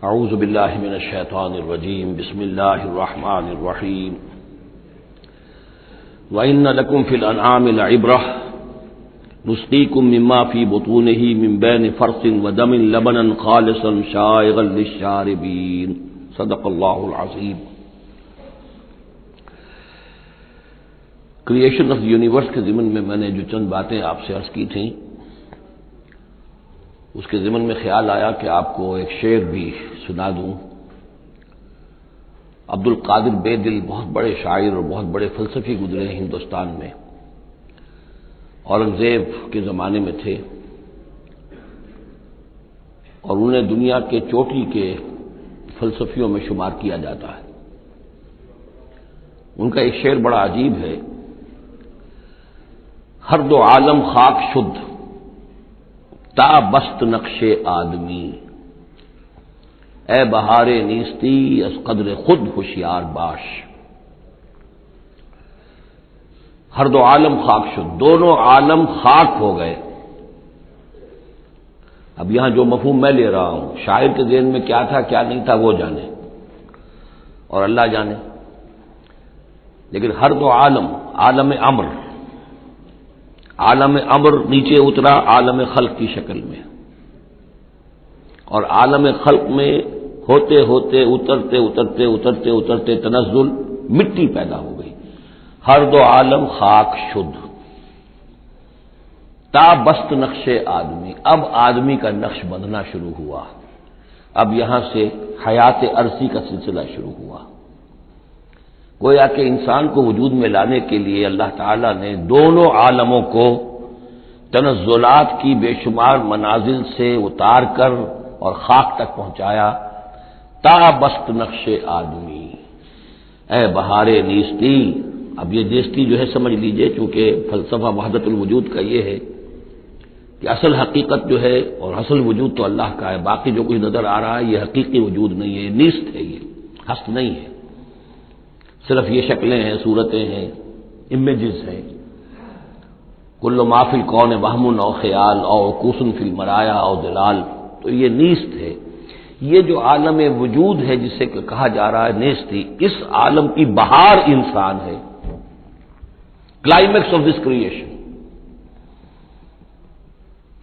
اعوذ باللہ من الشیطان الرجیم بسم اللہ الرحمن الرحیم وَإِنَّ لَكُمْ فِي الْأَنْعَامِ لَعِبْرَةً نُسْقِيكُم مِّمَّا فِي بُطُونِهِ مِن بَيْنِ فَرْثٍ وَدَمٍ لَبَنًا خَالِصًا شَائِغًا لِلشَّارِبِينَ صدق اللہ العظیم۔ کریشن آف یونیورس کے ضمن میں میں نے جو چند باتیں آپ سے عرض کی تھیں، اس کے ضمن میں خیال آیا کہ آپ کو ایک شعر بھی سنا دوں۔ عبد القادر بے دل بہت بڑے شاعر اور بہت بڑے فلسفی گزرے ہیں ہندوستان میں، اورنگزیب کے زمانے میں تھے اور انہیں دنیا کے چوٹی کے فلسفیوں میں شمار کیا جاتا ہے۔ ان کا ایک شعر بڑا عجیب ہے، ہر دو عالم خاک شد تا بست نقش آدمی، اے بہار نیستی از قدر خود ہوشیار باش۔ ہر دو عالم خاک شد، دونوں عالم خاک ہو گئے۔ اب یہاں جو مفہوم میں لے رہا ہوں، شاعر کے ذہن میں کیا تھا کیا نہیں تھا وہ جانے اور اللہ جانے، لیکن ہر دو عالم، عالم امر، عالم امر نیچے اترا عالم خلق کی شکل میں، اور عالم خلق میں ہوتے ہوتے اترتے اترتے اترتے اترتے تنزل مٹی پیدا ہو گئی۔ ہر دو عالم خاک شد تا بست نقش آدمی، اب آدمی کا نقش بندھنا شروع ہوا، اب یہاں سے حیات عرضی کا سلسلہ شروع ہوا۔ گویا کہ انسان کو وجود میں لانے کے لیے اللہ تعالیٰ نے دونوں عالموں کو تنزلات کی بے شمار منازل سے اتار کر اور خاک تک پہنچایا۔ تا بست نقش آدمی، اے بہار نیستی۔ اب یہ نیستی جو ہے سمجھ لیجئے، چونکہ فلسفہ وحدت الوجود کا یہ ہے کہ اصل حقیقت جو ہے اور اصل وجود تو اللہ کا ہے، باقی جو کچھ نظر آ رہا ہے یہ حقیقی وجود نہیں ہے، نیست ہے، یہ ہست نہیں ہے، صرف یہ شکلیں ہیں، صورتیں ہیں، امیجز ہیں۔ کل ما فی الکون وہم او خیال او عکوس فی المرایا او ظلال، تو یہ نیست ہے۔ یہ جو عالم وجود ہے جسے کہا جا رہا ہے نیستی، اس عالم کی بہار انسان ہے، کلائمیکس آف دس کریشن۔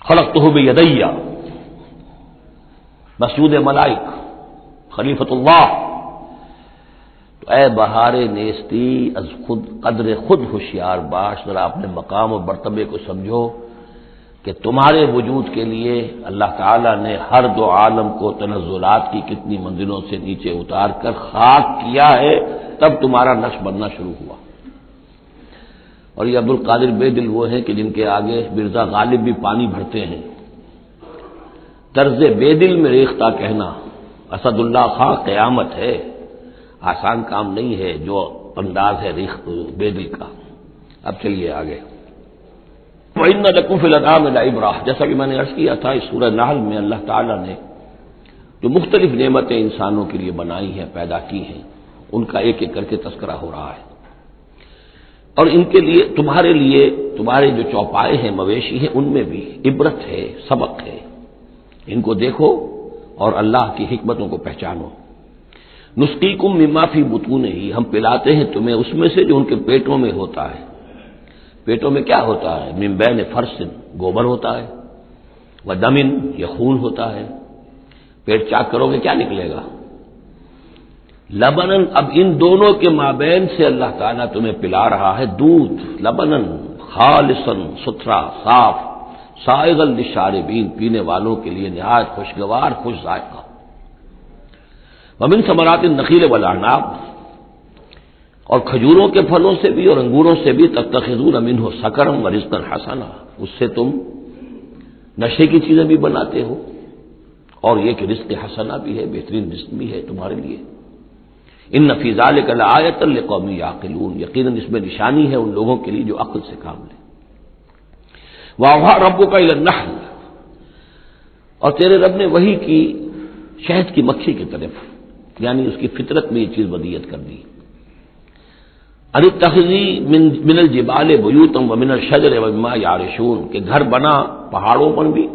خلقتہ بیدی، مسجود ملائک، خلیفۃ اللہ۔ تو اے بہار نیستی از خود قدر خود ہوشیار باش، ذرا اپنے مقام اور مرتبے کو سمجھو کہ تمہارے وجود کے لیے اللہ تعالیٰ نے ہر دو عالم کو تنزلات کی کتنی منزلوں سے نیچے اتار کر خاک کیا ہے، تب تمہارا نقش بننا شروع ہوا۔ اور یہ عبد القادر بے دل وہ ہیں کہ جن کے آگے مرزا غالب بھی پانی بھرتے ہیں۔ طرز بے دل میں ریختہ کہنا اسد اللہ خاں قیامت ہے، آسان کام نہیں ہے جو انداز ہے بے دل کا۔ اب چلیے آگے۔ وَإِنَّ لَكُمْ فِي الْأَنْعَامِ لَعِبْرَةً، جیسا کہ میں نے عرض کیا تھا، اس سورہ نحل میں اللہ تعالیٰ نے جو مختلف نعمتیں انسانوں کے لیے بنائی ہیں، پیدا کی ہیں، ان کا ایک ایک کر کے تذکرہ ہو رہا ہے، اور ان کے لیے تمہارے جو چوپائے ہیں، مویشی ہیں، ان میں بھی عبرت ہے، سبق ہے۔ ان کو دیکھو اور اللہ کی حکمتوں کو پہچانو۔ نسقیکم مما فی بطونہ، ہم پلاتے ہیں تمہیں اس میں سے جو ان کے پیٹوں میں ہوتا ہے۔ پیٹوں میں کیا ہوتا ہے؟ من بین فرث، گوبر ہوتا ہے، ودم، یہ خون ہوتا ہے۔ پیٹ چاک کرو گے کیا نکلے گا؟ لبنن، اب ان دونوں کے مابین سے اللہ تعالیٰ تمہیں پلا رہا ہے دودھ، لبنن خالصا، ستھرا، صاف، سائغا للشاربین، پینے والوں کے لیے نہایت خوشگوار، خوش ذائقہ۔ ومن ثمرات النخیل والاعناب، اور کھجوروں کے پھلوں سے بھی اور انگوروں سے بھی، تتخذون منہ سکرا ورزقا حسنا، اس سے تم نشے کی چیزیں بھی بناتے ہو، اور یہ کہ رزق حسنا بھی ہے، بہترین رزق بھی ہے تمہارے لیے۔ ان فی ذلک لآیۃ لقوم یعقلون، یقیناً اس میں نشانی ہے ان لوگوں کے لیے جو عقل سے کام لیں۔ وَأَوْحَىٰ رَبُّكَ إِلَى النَّحْلِ، اور تیرے رب نے وحی کی شہد کی مکھی کی طرف، یعنی اس کی فطرت میں یہ چیز ودیت کر دی۔ ان اتخذی من الجبال بیوتا ومن الشجر ومما یعرشون، کہ گھر بنا پہاڑوں پر بھی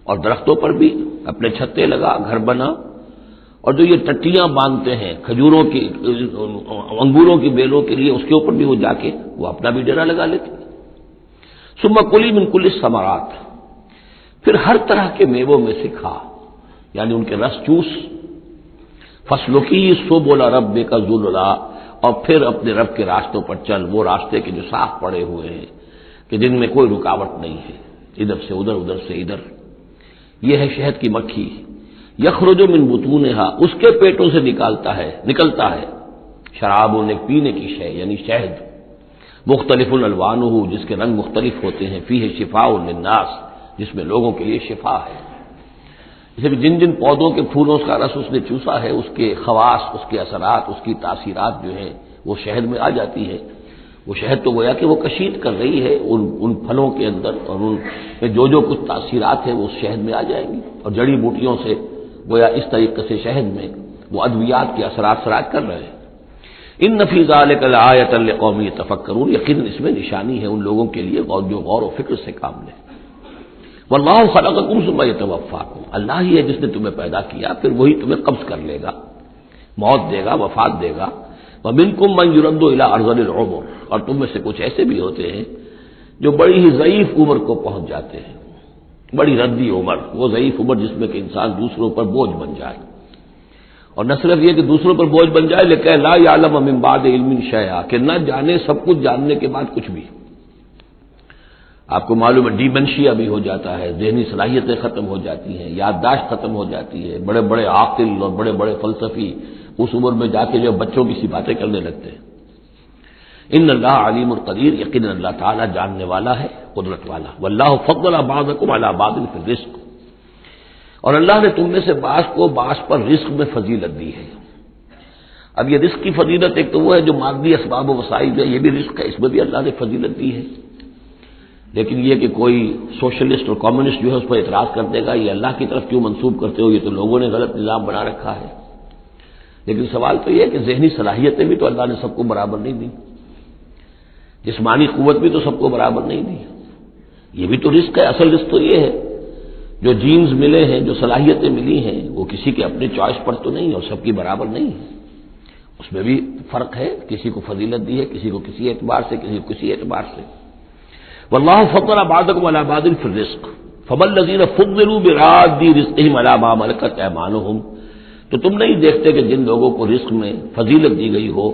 اور درختوں پر بھی، اپنے چھتے لگا، گھر بنا اور جو یہ ٹٹیاں باندھتے ہیں کھجوروں کی انگوروں کی بیلوں کے لیے، اس کے اوپر بھی وہ جا کے وہ اپنا بھی ڈیرا لگا لیتے ہیں۔ ثم کلی من کل الثمرات، پھر ہر طرح کے میووں میں سے کھا، یعنی ان کے رس چوس۔ فسلکی سبل ربک ذللا، اور پھر اپنے رب کے راستوں پر چل، وہ راستے کے جو صاف پڑے ہوئے ہیں کہ جن میں کوئی رکاوٹ نہیں ہے، ادھر سے ادھر، ادھر سے ادھر۔ یہ ہے شہد کی مکھی، یخرج من بطونہا، اس کے پیٹوں سے نکلتا ہے شراب، پینے کی شے یعنی شہد، مختلف الوانہ، جس کے رنگ مختلف ہوتے ہیں، فیہ شفاء للناس، جس میں لوگوں کے لیے شفا ہے۔ جیسے کہ جن جن پودوں کے پھولوں کا رس اس نے چوسا ہے، اس کے خواص، اس کے اثرات، اس کی تاثیرات جو ہیں وہ شہد میں آ جاتی ہے۔ وہ شہد تو گویا کہ وہ کشید کر رہی ہے ان پھلوں کے اندر، اور ان میں جو کچھ تاثیرات ہیں وہ اس شہد میں آ جائیں گی، اور جڑی بوٹیوں سے گویا اس طریقے سے شہد میں وہ ادویات کے اثرات سراج کر رہے ہیں۔ ان فی ذلک لآیۃ لقوم یتفکرون، یقیناً اس میں نشانی ہے ان لوگوں کے لیے جو غور و فکر سے کام لیں۔ واللہ خلقکم ثم یتوفاکم، اللہ ہی ہے جس نے تمہیں پیدا کیا، پھر وہی تمہیں قبض کر لے گا، موت دے گا، وفات دے گا۔ ومنکم من یرد الی ارذل العمر، اور تم میں سے کچھ ایسے بھی ہوتے ہیں جو بڑی ہی ضعیف عمر کو پہنچ جاتے ہیں، بڑی ردی عمر، وہ ضعیف عمر جس میں کہ انسان دوسروں پر بوجھ بن جائے، اور نہ صرف یہ کہ دوسروں پر بوجھ بن جائے، لیکن لا یعلم من بعد علم شیئا، کہ نہ جانے سب کچھ جاننے کے بعد کچھ بھی۔ آپ کو معلوم ہے ڈیمنشیا بھی ہو جاتا ہے، ذہنی صلاحیتیں ختم ہو جاتی ہیں، یادداشت ختم ہو جاتی ہے، بڑے بڑے عاقل اور بڑے بڑے فلسفی اس عمر میں جا کے جو بچوں کی سی باتیں کرنے لگتے ہیں۔ ان اللہ علیم القدیر، یقیناً اللہ تعالیٰ جاننے والا ہے، قدرت والا۔ واللہ فضل بعضکم علی بعض فی الرزق، اور اللہ نے تم میں سے بعض کو بعض پر رزق میں فضیلت دی ہے۔ اب یہ رزق کی فضیلت ایک تو وہ ہے جو مادی اسباب و وسائل ہے، یہ بھی رزق ہے، اس میں بھی اللہ نے فضیلت دی ہے۔ لیکن یہ کہ کوئی سوشلسٹ اور کمیونسٹ جو ہے اس پر اعتراض کر دے گا یہ اللہ کی طرف کیوں منسوب کرتے ہو، یہ تو لوگوں نے غلط نظام بنا رکھا ہے۔ لیکن سوال تو یہ ہے کہ ذہنی صلاحیتیں بھی تو اللہ نے سب کو برابر نہیں دی، جسمانی قوت بھی تو سب کو برابر نہیں دی، یہ بھی تو رزق ہے۔ اصل رزق تو یہ ہے جو جینز ملے ہیں، جو صلاحیتیں ملی ہیں، وہ کسی کے اپنے چوائس پر تو نہیں اور سب کی برابر نہیں ہے، اس میں بھی فرق ہے، کسی کو فضیلت دی ہے، کسی کو کسی اعتبار سے، کسی کو کسی اعتبار سے۔ واللہ فضل بعضکم علی بعض فی الرزق فما الذین فضلوا براد رزقہم علی ما ملکت ایمانہم، تو تم نہیں دیکھتے کہ جن لوگوں کو رزق میں فضیلت دی گئی ہو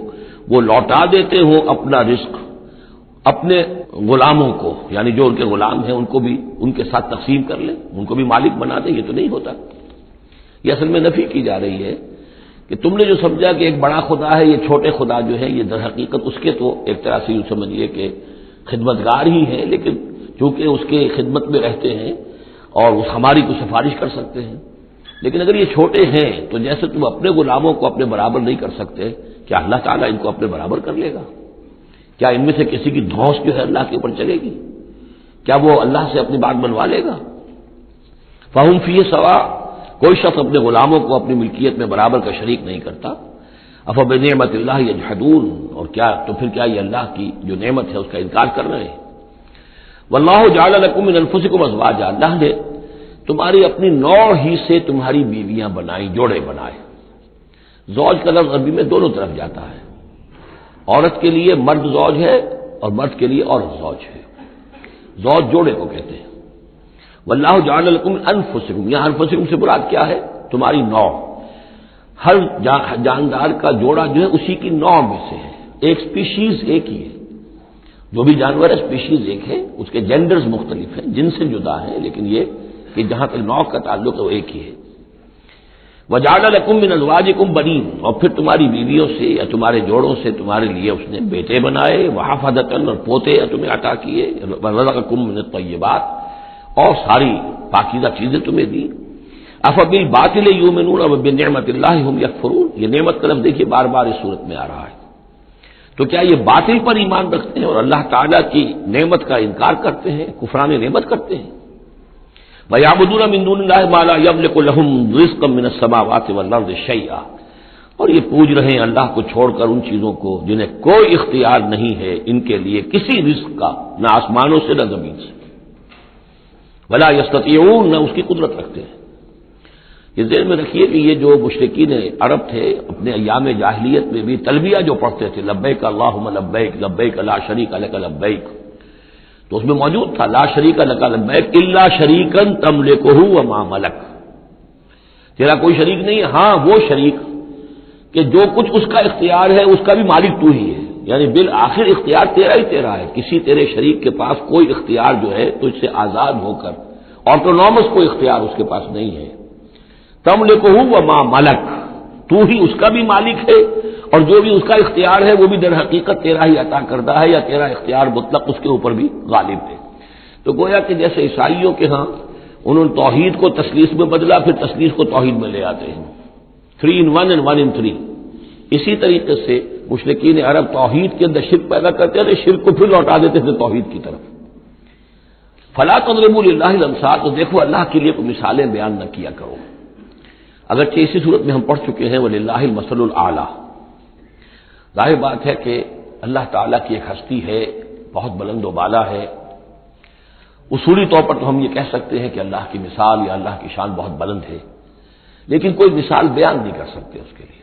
وہ لوٹا دیتے ہو اپنا رزق اپنے غلاموں کو، یعنی جو ان کے غلام ہیں ان کو بھی ان کے ساتھ تقسیم کر لیں، ان کو بھی مالک بنا دیں، یہ تو نہیں ہوتا۔ یہ اصل میں نفی کی جا رہی ہے کہ تم نے جو سمجھا کہ ایک بڑا خدا ہے، یہ چھوٹے خدا جو ہے، یہ در حقیقت اس کے تو ایک طرح سے یوں سمجھیے کہ خدمتگار ہی ہیں، لیکن چونکہ اس کے خدمت میں رہتے ہیں اور اس ہماری کو سفارش کر سکتے ہیں۔ لیکن اگر یہ چھوٹے ہیں تو جیسے تم اپنے غلاموں کو اپنے برابر نہیں کر سکتے، کیا اللہ تعالیٰ ان کو اپنے برابر کر لے گا؟ کیا ان میں سے کسی کی دھوس جو ہے اللہ کے اوپر چلے گی؟ کیا وہ اللہ سے اپنی بات بنوا لے گا؟ فہم فیہ سوا، کوئی شخص اپنے غلاموں کو اپنی ملکیت میں برابر کا شریک نہیں کرتا۔ افبنعمت اللہ یجحدون، اور کیا تو پھر کیا یہ اللہ کی جو نعمت ہے اس کا انکار کر رہے ہیں؟ واللہ جعل لکم من انفسکم ازواجا، اللہ نے تمہاری اپنی نوع ہی سے تمہاری بیویاں بنائی، جوڑے بنائے۔ زوج کا لفظ عربی میں دونوں طرف جاتا ہے، عورت کے لیے مرد زوج ہے اور مرد کے لیے عورت زوج ہے، زوج جوڑے کو کہتے ہیں۔ واللہ جعل لکم من انفسکم، یہاں انفسکم سے مراد کیا ہے؟ تمہاری نوع، ہر جاندار کا جوڑا جو ہے اسی کی نوع میں سے ہے، ایک سپیشیز ایک ہی ہے، جو بھی جانور ہے سپیشیز ایک ہے، اس کے جینڈرز مختلف ہیں، جن سے جدا ہیں، لیکن یہ کہ جہاں تک نوع کا تعلق ہے وہ ایک ہی ہے۔ وَجَعَلَ لَكُم مِّنْ أَزْوَاجِكُم بَنِينَ، اور پھر تمہاری بیویوں سے یا تمہارے جوڑوں سے تمہارے لیے اس نے بیٹے بنائے، وَحَفَدَةً، اور پوتے تمہیں عطا کیے، وَرَزَقَكُم مِّنَ الطَّيِّبَاتِ، اور ساری پاکیزہ چیزیں تمہیں دی۔ أَفَبِالْبَاطِلِ يُؤْمِنُونَ وَبِنِعْمَةِ اللَّهِ هُمْ يَكْفُرُونَ، یہ نعمت کا لفظ دیکھیے بار بار اس صورت میں آ رہا ہے۔ تو کیا یہ باطل پر ایمان رکھتے ہیں اور اللہ تعالیٰ کی نعمت کا انکار کرتے ہیں، کفران نعمت کرتے ہیں؟ وَيَعْبُدُونَ مِن دُونِ اللَّهِ مَا لَا يَمْلِكُ لَهُمْ رِزْقًا مِّنَ السَّمَاوَاتِ وَالْأَرْضِ شَيْئًا، اور یہ پوج رہے ہیں اللہ کو چھوڑ کر ان چیزوں کو جنہیں کوئی اختیار نہیں ہے ان کے لیے کسی رزق کا، نہ آسمانوں سے نہ زمین سے، وَلَا يَسْتَطِيعُونَ، نہ اس کی قدرت رکھتے ہیں۔ یہ ذہن میں رکھیے کہ یہ جو مشرکین عرب تھے اپنے ایام جاہلیت میں بھی تلبیہ جو پڑھتے تھے لبیک اللہم لبیک لبیک لا شریک لک لبیک، تو اس میں موجود تھا لا شریک لک لبیک الا شریکا تملکہ وما ملک، تیرا کوئی شریک نہیں ہے، ہاں وہ شریک کہ جو کچھ اس کا اختیار ہے اس کا بھی مالک تو ہی ہے، یعنی بالآخر اختیار تیرا ہی تیرا ہے، کسی تیرے شریک کے پاس کوئی اختیار جو ہے تو اس سے آزاد ہو کر آٹونومس کوئی اختیار اس کے پاس نہیں ہے۔ تملکہ وما ملک، تو ہی اس کا بھی مالک ہے اور جو بھی اس کا اختیار ہے وہ بھی در حقیقت تیرا ہی عطا کردہ ہے، یا تیرا اختیار مطلق اس کے اوپر بھی غالب ہے۔ تو گویا کہ جیسے عیسائیوں کے ہاں انہوں نے توحید کو تثلیث میں بدلا، پھر تثلیث کو توحید میں لے آتے ہیں، 3 in 1 and 1 in 3۔ اسی طریقے سے مشرکین عرب توحید کے اندر شرک پیدا کرتے تھے، شرک کو پھر لوٹا دیتے تھے توحید کی طرف۔ فلا تضربوا للہ الامثال، تو دیکھو اللہ کے لیے کوئی مثالیں بیان نہ کیا کرو، اگرچہ اسی صورت میں ہم پڑھ چکے ہیں وللہ المثل الاعلی۔ ظاہر بات ہے کہ اللہ تعالیٰ کی ایک ہستی ہے، بہت بلند و بالا ہے، اصولی طور پر تو ہم یہ کہہ سکتے ہیں کہ اللہ کی مثال یا اللہ کی شان بہت بلند ہے، لیکن کوئی مثال بیان نہیں کر سکتے اس کے لیے۔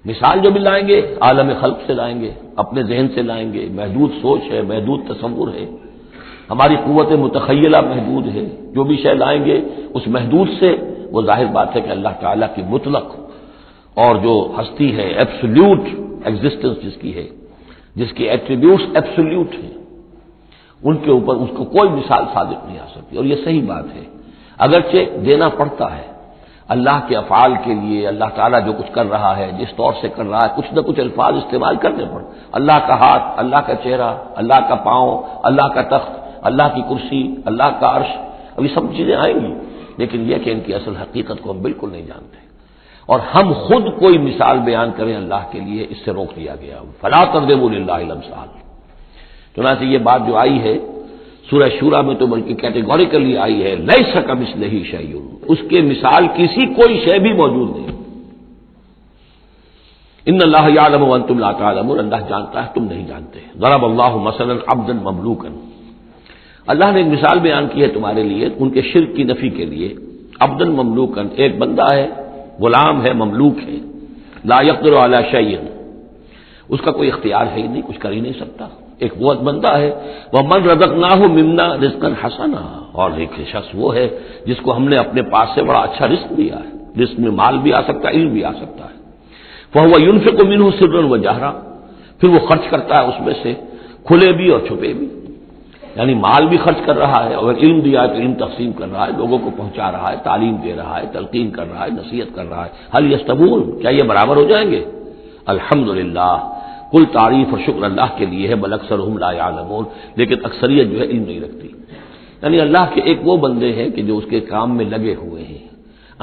مثال جو بھی لائیں گے عالم خلق سے لائیں گے، اپنے ذہن سے لائیں گے، محدود سوچ ہے، محدود تصور ہے، ہماری قوت متخیلہ محدود ہے، جو بھی شے لائیں گے اس محدود سے، وہ ظاہر بات ہے کہ اللہ تعالیٰ کی مطلق اور جو ہستی ہے ایبسولوٹ ایگزسٹنس جس کی ہے، جس کی ایٹریبیوٹس ایبسولوٹ ہیں، ان کے اوپر اس کو کوئی مثال صادق نہیں آ سکتی، اور یہ صحیح بات ہے۔ اگرچہ دینا پڑتا ہے اللہ کے افعال کے لیے، اللہ تعالیٰ جو کچھ کر رہا ہے، جس طور سے کر رہا ہے، کچھ نہ کچھ الفاظ استعمال کرنے پڑ، اللہ کا ہاتھ، اللہ کا چہرہ، اللہ کا پاؤں، اللہ کا تخت، اللہ کی کرسی، اللہ کا عرش، اب یہ سب چیزیں آئیں گی، لیکن یہ کہ ان کی اصل حقیقت کو ہم بالکل نہیں جانتے، اور ہم خود کوئی مثال بیان کریں اللہ کے لیے اس سے روک دیا گیا۔ فلا تضربوا للہ الامثال، چنانچہ یہ بات جو آئی ہے سورہ شورى میں تو بلکہ کیٹیگوریکلی آئی ہے لیس کمثلہ شیء، اس کے مثال کسی کوئی شے بھی موجود نہیں۔ ان اللہ یعلم وانتم لا تعلمون، اللہ جانتا ہے تم نہیں جانتے۔ ضرب اللہ مثلا عبدا مملوکا، اللہ نے ایک مثال بیان کی ہے تمہارے لیے ان کے شرک کی نفی کے لیے۔ عبدا مملوکا، ایک بندہ ہے، غلام ہے، مملوک ہے، لا یقدر علی شیء، اس کا کوئی اختیار ہے ہی نہیں، کچھ کر ہی نہیں سکتا، ایک وہ بندہ ہے۔ وَمَنْ رَزَقْنَاهُ مِنَّا رِزْقًا حَسَنًا، اور ایک شخص وہ ہے جس کو ہم نے اپنے پاس سے بڑا اچھا رزق دیا ہے، رزق میں مال بھی آ سکتا ہے، علم بھی آ سکتا ہے۔ فَهُوَ يُنْفِقُ مِنْهُ سِرًّا وَجَهْرًا، پھر وہ خرچ کرتا ہے اس میں سے کھلے بھی اور چھپے بھی، یعنی مال بھی خرچ کر رہا ہے، اگر علم دیا ہے تو علم تقسیم کر رہا ہے، لوگوں کو پہنچا رہا ہے، تعلیم دے رہا ہے، تلقین کر رہا ہے، نصیحت کر رہا ہے۔ هل يستوون، کیا یہ برابر ہو جائیں گے؟ الحمدللہ، کل تعریف اور شکر اللہ کے لیے ہے، بل اکثرهم لا يعلمون، لیکن اکثریت جو ہے علم نہیں رکھتی۔ یعنی اللہ کے ایک وہ بندے ہیں کہ جو اس کے کام میں لگے ہوئے ہیں،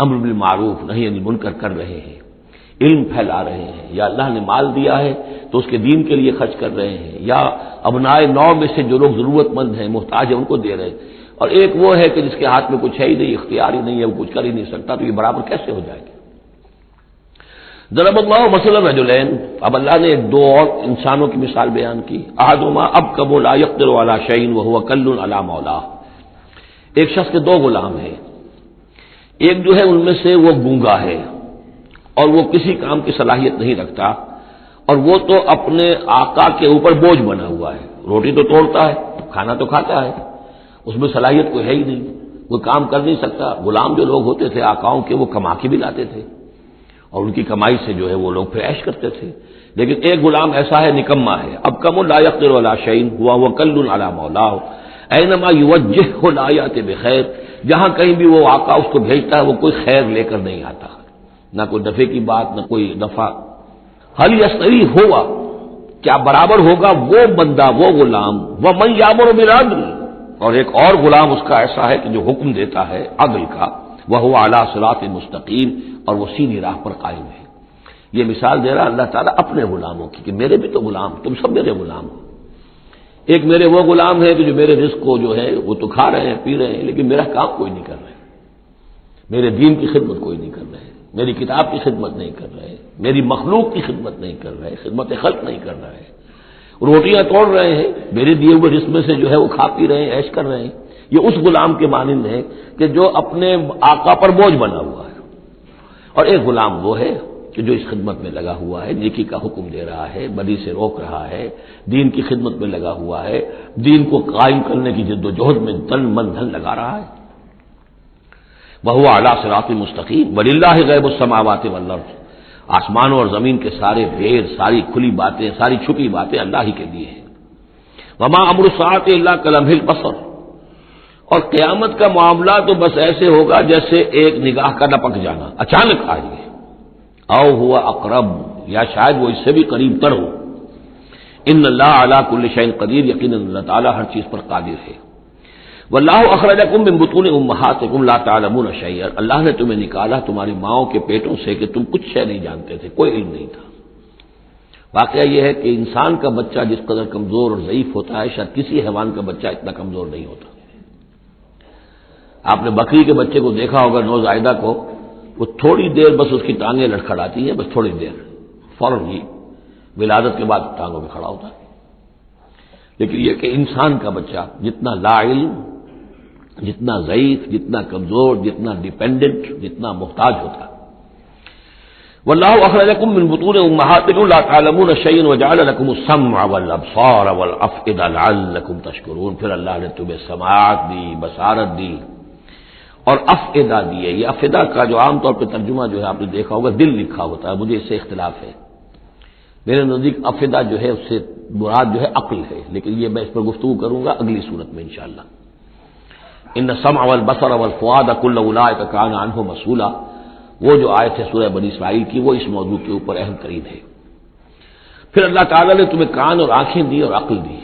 امر بالمعروف نہی عن المنکر کر رہے ہیں، علم پھیلا رہے ہیں، یا اللہ نے مال دیا ہے تو اس کے دین کے لیے خرچ کر رہے ہیں، یا ابنائے نو میں سے جو لوگ ضرورت مند ہیں، محتاج ہیں، ان کو دے رہے ہیں، اور ایک وہ ہے کہ جس کے ہاتھ میں کچھ ہے ہی نہیں، اختیار ہی نہیں ہے، وہ کچھ کر ہی نہیں سکتا، تو یہ برابر کیسے ہو جائے گا؟ ضرب اللہ مثلا رجلین، اب اللہ نے دو اور انسانوں کی مثال بیان کی۔ احدہما ابکم لا یقدر علی شیء وہو کل علی مولاه، ایک شخص کے دو غلام ہیں، ایک جو ہے ان میں سے وہ گونگا ہے اور وہ کسی کام کی صلاحیت نہیں رکھتا، اور وہ تو اپنے آقا کے اوپر بوجھ بنا ہوا ہے، روٹی تو توڑتا ہے، کھانا تو کھاتا ہے، اس میں صلاحیت کوئی ہے ہی نہیں، وہ کام کر نہیں سکتا۔ غلام جو لوگ ہوتے تھے آقاؤں کے، وہ کما کے بھی لاتے تھے، اور ان کی کمائی سے جو ہے وہ لوگ پھر عیش کرتے تھے۔ لیکن ایک غلام ایسا ہے، نکما ہے، اب کم لا یقدر علی شیء وہو کل علی مولاه اینما یوجہہ لا یأتی بخیر، جہاں کہیں بھی وہ آقا اس کو بھیجتا ہے وہ کوئی خیر لے کر نہیں آتا، نہ کوئی نفع کی بات، نہ کوئی نفع۔ هل یستوی ہوا، کیا برابر ہوگا وہ بندہ، وہ غلام، ومن یامر بالعدل، اور ایک اور غلام اس کا ایسا ہے کہ جو حکم دیتا ہے عدل کا، وہو علی صراط مستقیم، اور وہ سیدھی راہ پر قائم ہے۔ یہ مثال دے رہا اللہ تعالیٰ اپنے غلاموں کی کہ میرے بھی تو غلام، تم سب میرے غلام ہو۔ ایک میرے وہ غلام ہے کہ جو میرے رزق کو جو ہے وہ تو کھا رہے ہیں، پی رہے ہیں، لیکن میرا کام کوئی نہیں کر رہے، میرے دین کی خدمت کوئی نہیں کر رہے، میری کتاب کی خدمت نہیں کر رہے، میری مخلوق کی خدمت نہیں کر رہے، خدمت خلق نہیں کر رہے، روٹیاں توڑ رہے ہیں، میرے دیے ہوئے رزق میں سے جو ہے وہ کھا پی رہے ہیں، عیش کر رہے ہیں۔ یہ اس غلام کے مانند ہے کہ جو اپنے آقا پر بوجھ بنا ہوا ہے، اور ایک غلام وہ ہے کہ جو اس خدمت میں لگا ہوا ہے، نیکی کا حکم دے رہا ہے، بدی سے روک رہا ہے، دین کی خدمت میں لگا ہوا ہے، دین کو قائم کرنے کی جد و جہد میں تن من دھن لگا رہا ہے۔ وَهُوَ عَلَىٰ صِرَاطٍ مُّسْتَقِيمٍ وَلِلَّهِ غَيْبُ السَّمَاوَاتِ وَالْأَرْضِ، آسمانوں اور زمین کے سارے بھید، ساری کھلی باتیں، ساری چھپی باتیں اللہ ہی کے لیے ہیں۔ وَمَا أَمْرُ السَّاعَةِ إِلَّا كَلَمْحِ الْبَصَرِ، اور قیامت کا معاملہ تو بس ایسے ہوگا جیسے ایک نگاہ کا لپک جانا، اچانک آ جائے، او ہوا اقرب، یا شاید وہ اس سے بھی قریب تر ہو۔ ان اللہ علی کل شیء قدیر، یقیناً اللہ تعالیٰ ہر چیز پر قادر ہے۔ واللہ اخرجکم من بطون امہاتکم لا تعلمون شیئا، اللہ نے تمہیں نکالا تمہاری ماؤں کے پیٹوں سے کہ تم کچھ شے نہیں جانتے تھے، کوئی علم نہیں تھا۔ واقعہ یہ ہے کہ انسان کا بچہ جس قدر کمزور اور ضعیف ہوتا ہے، شاید کسی حیوان کا بچہ اتنا کمزور نہیں ہوتا۔ آپ نے بکری کے بچے کو دیکھا ہوگا، نوزائیدہ کو، وہ تھوڑی دیر بس اس کی ٹانگیں لڑکھڑاتی ہیں، بس تھوڑی دیر، فوراً ہی ولادت کے بعد ٹانگوں میں کھڑا ہوتا ہے۔ لیکن یہ کہ انسان کا بچہ جتنا لا علم، جتنا ضعیف، جتنا کمزور، جتنا ڈیپینڈنٹ، جتنا محتاج ہوتا ہے۔ واللہ اخرجکم من بطون امہاتکم لا تعلمون شیئا وجعل لکم السمع والابصار والافئدہ لعلکم تشکرون، پھر اللہ نے تمہیں سماعت دی، بصارت دی اور افئدہ دیے۔ یہ افئدہ کا جو عام طور پہ ترجمہ جو ہے آپ نے دیکھا ہوگا دل لکھا ہوتا ہے، مجھے اس سے اختلاف ہے۔ میرے نزدیک افئدہ جو ہے اس سے مراد جو ہے عقل ہے، لیکن یہ میں اس پر گفتگو کروں گا اگلی صورت میں انشاءاللہ۔ ان السمع والبصر والفؤاد كل اولئک کان عنہ مسئولا، وہ جو آیت ہے سورہ بنی اسرائیل کی، وہ اس موضوع کے اوپر اہم ترین ہے۔ پھر اللہ تعالیٰ نے تمہیں کان اور آنکھیں دی اور عقل دی۔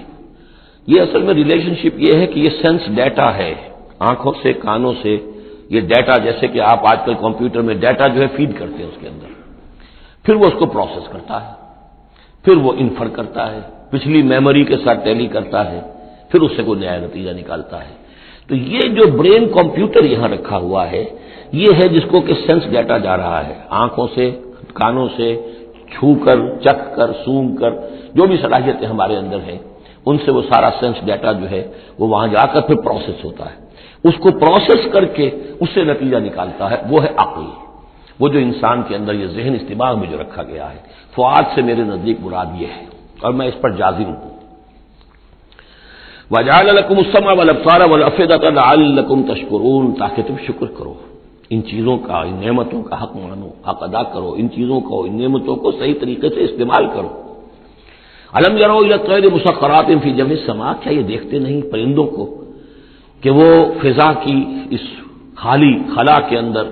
یہ اصل میں ریلیشن شپ یہ ہے کہ یہ سینس ڈیٹا ہے، آنکھوں سے، کانوں سے یہ ڈیٹا، جیسے کہ آپ آج کل کمپیوٹر میں ڈیٹا جو ہے فیڈ کرتے ہیں اس کے اندر، پھر وہ اس کو پروسیس کرتا ہے، پھر وہ انفر کرتا ہے، پچھلی میموری کے ساتھ ٹیلی کرتا ہے، پھر اس سے کوئی نیا نتیجہ نکالتا ہے۔ تو یہ جو برین کمپیوٹر یہاں رکھا ہوا ہے، یہ ہے جس کو کہ سینس ڈیٹا جا رہا ہے، آنکھوں سے، کانوں سے، چھو کر، چکھ کر، سونگ کر، جو بھی صلاحیتیں ہمارے اندر ہیں ان سے وہ سارا سینس ڈیٹا جو ہے وہ وہاں جا کر پھر پروسیس ہوتا ہے، اس کو پروسیس کر کے اس سے نتیجہ نکالتا ہے، وہ ہے عقل، وہ جو انسان کے اندر یہ ذہن اس دماغ میں جو رکھا گیا ہے۔ فؤاد سے میرے نزدیک مراد یہ ہے، اور میں اس پر جازم ہوں۔ وَجَعَلَ لَكُمُ السَّمْعَ وَالْأَبْصَارَ وَالْأَفْئِدَةَ لَعَلَّكُمْ تَشْكُرُونَ، تاکہ تم شکر کرو، ان چیزوں کا، ان نعمتوں کا حق مانو، حق ادا کرو، ان چیزوں کو، ان نعمتوں کو صحیح طریقے سے استعمال کرو۔ أَلَمْ يَرَوْا إِلَى الطَّيْرِ مُسَخَّرَاتٍ فِي جَوِّ السَّمَاءِ، کیا یہ دیکھتے نہیں پرندوں کو کہ وہ فضا کی اس خالی خلا کے اندر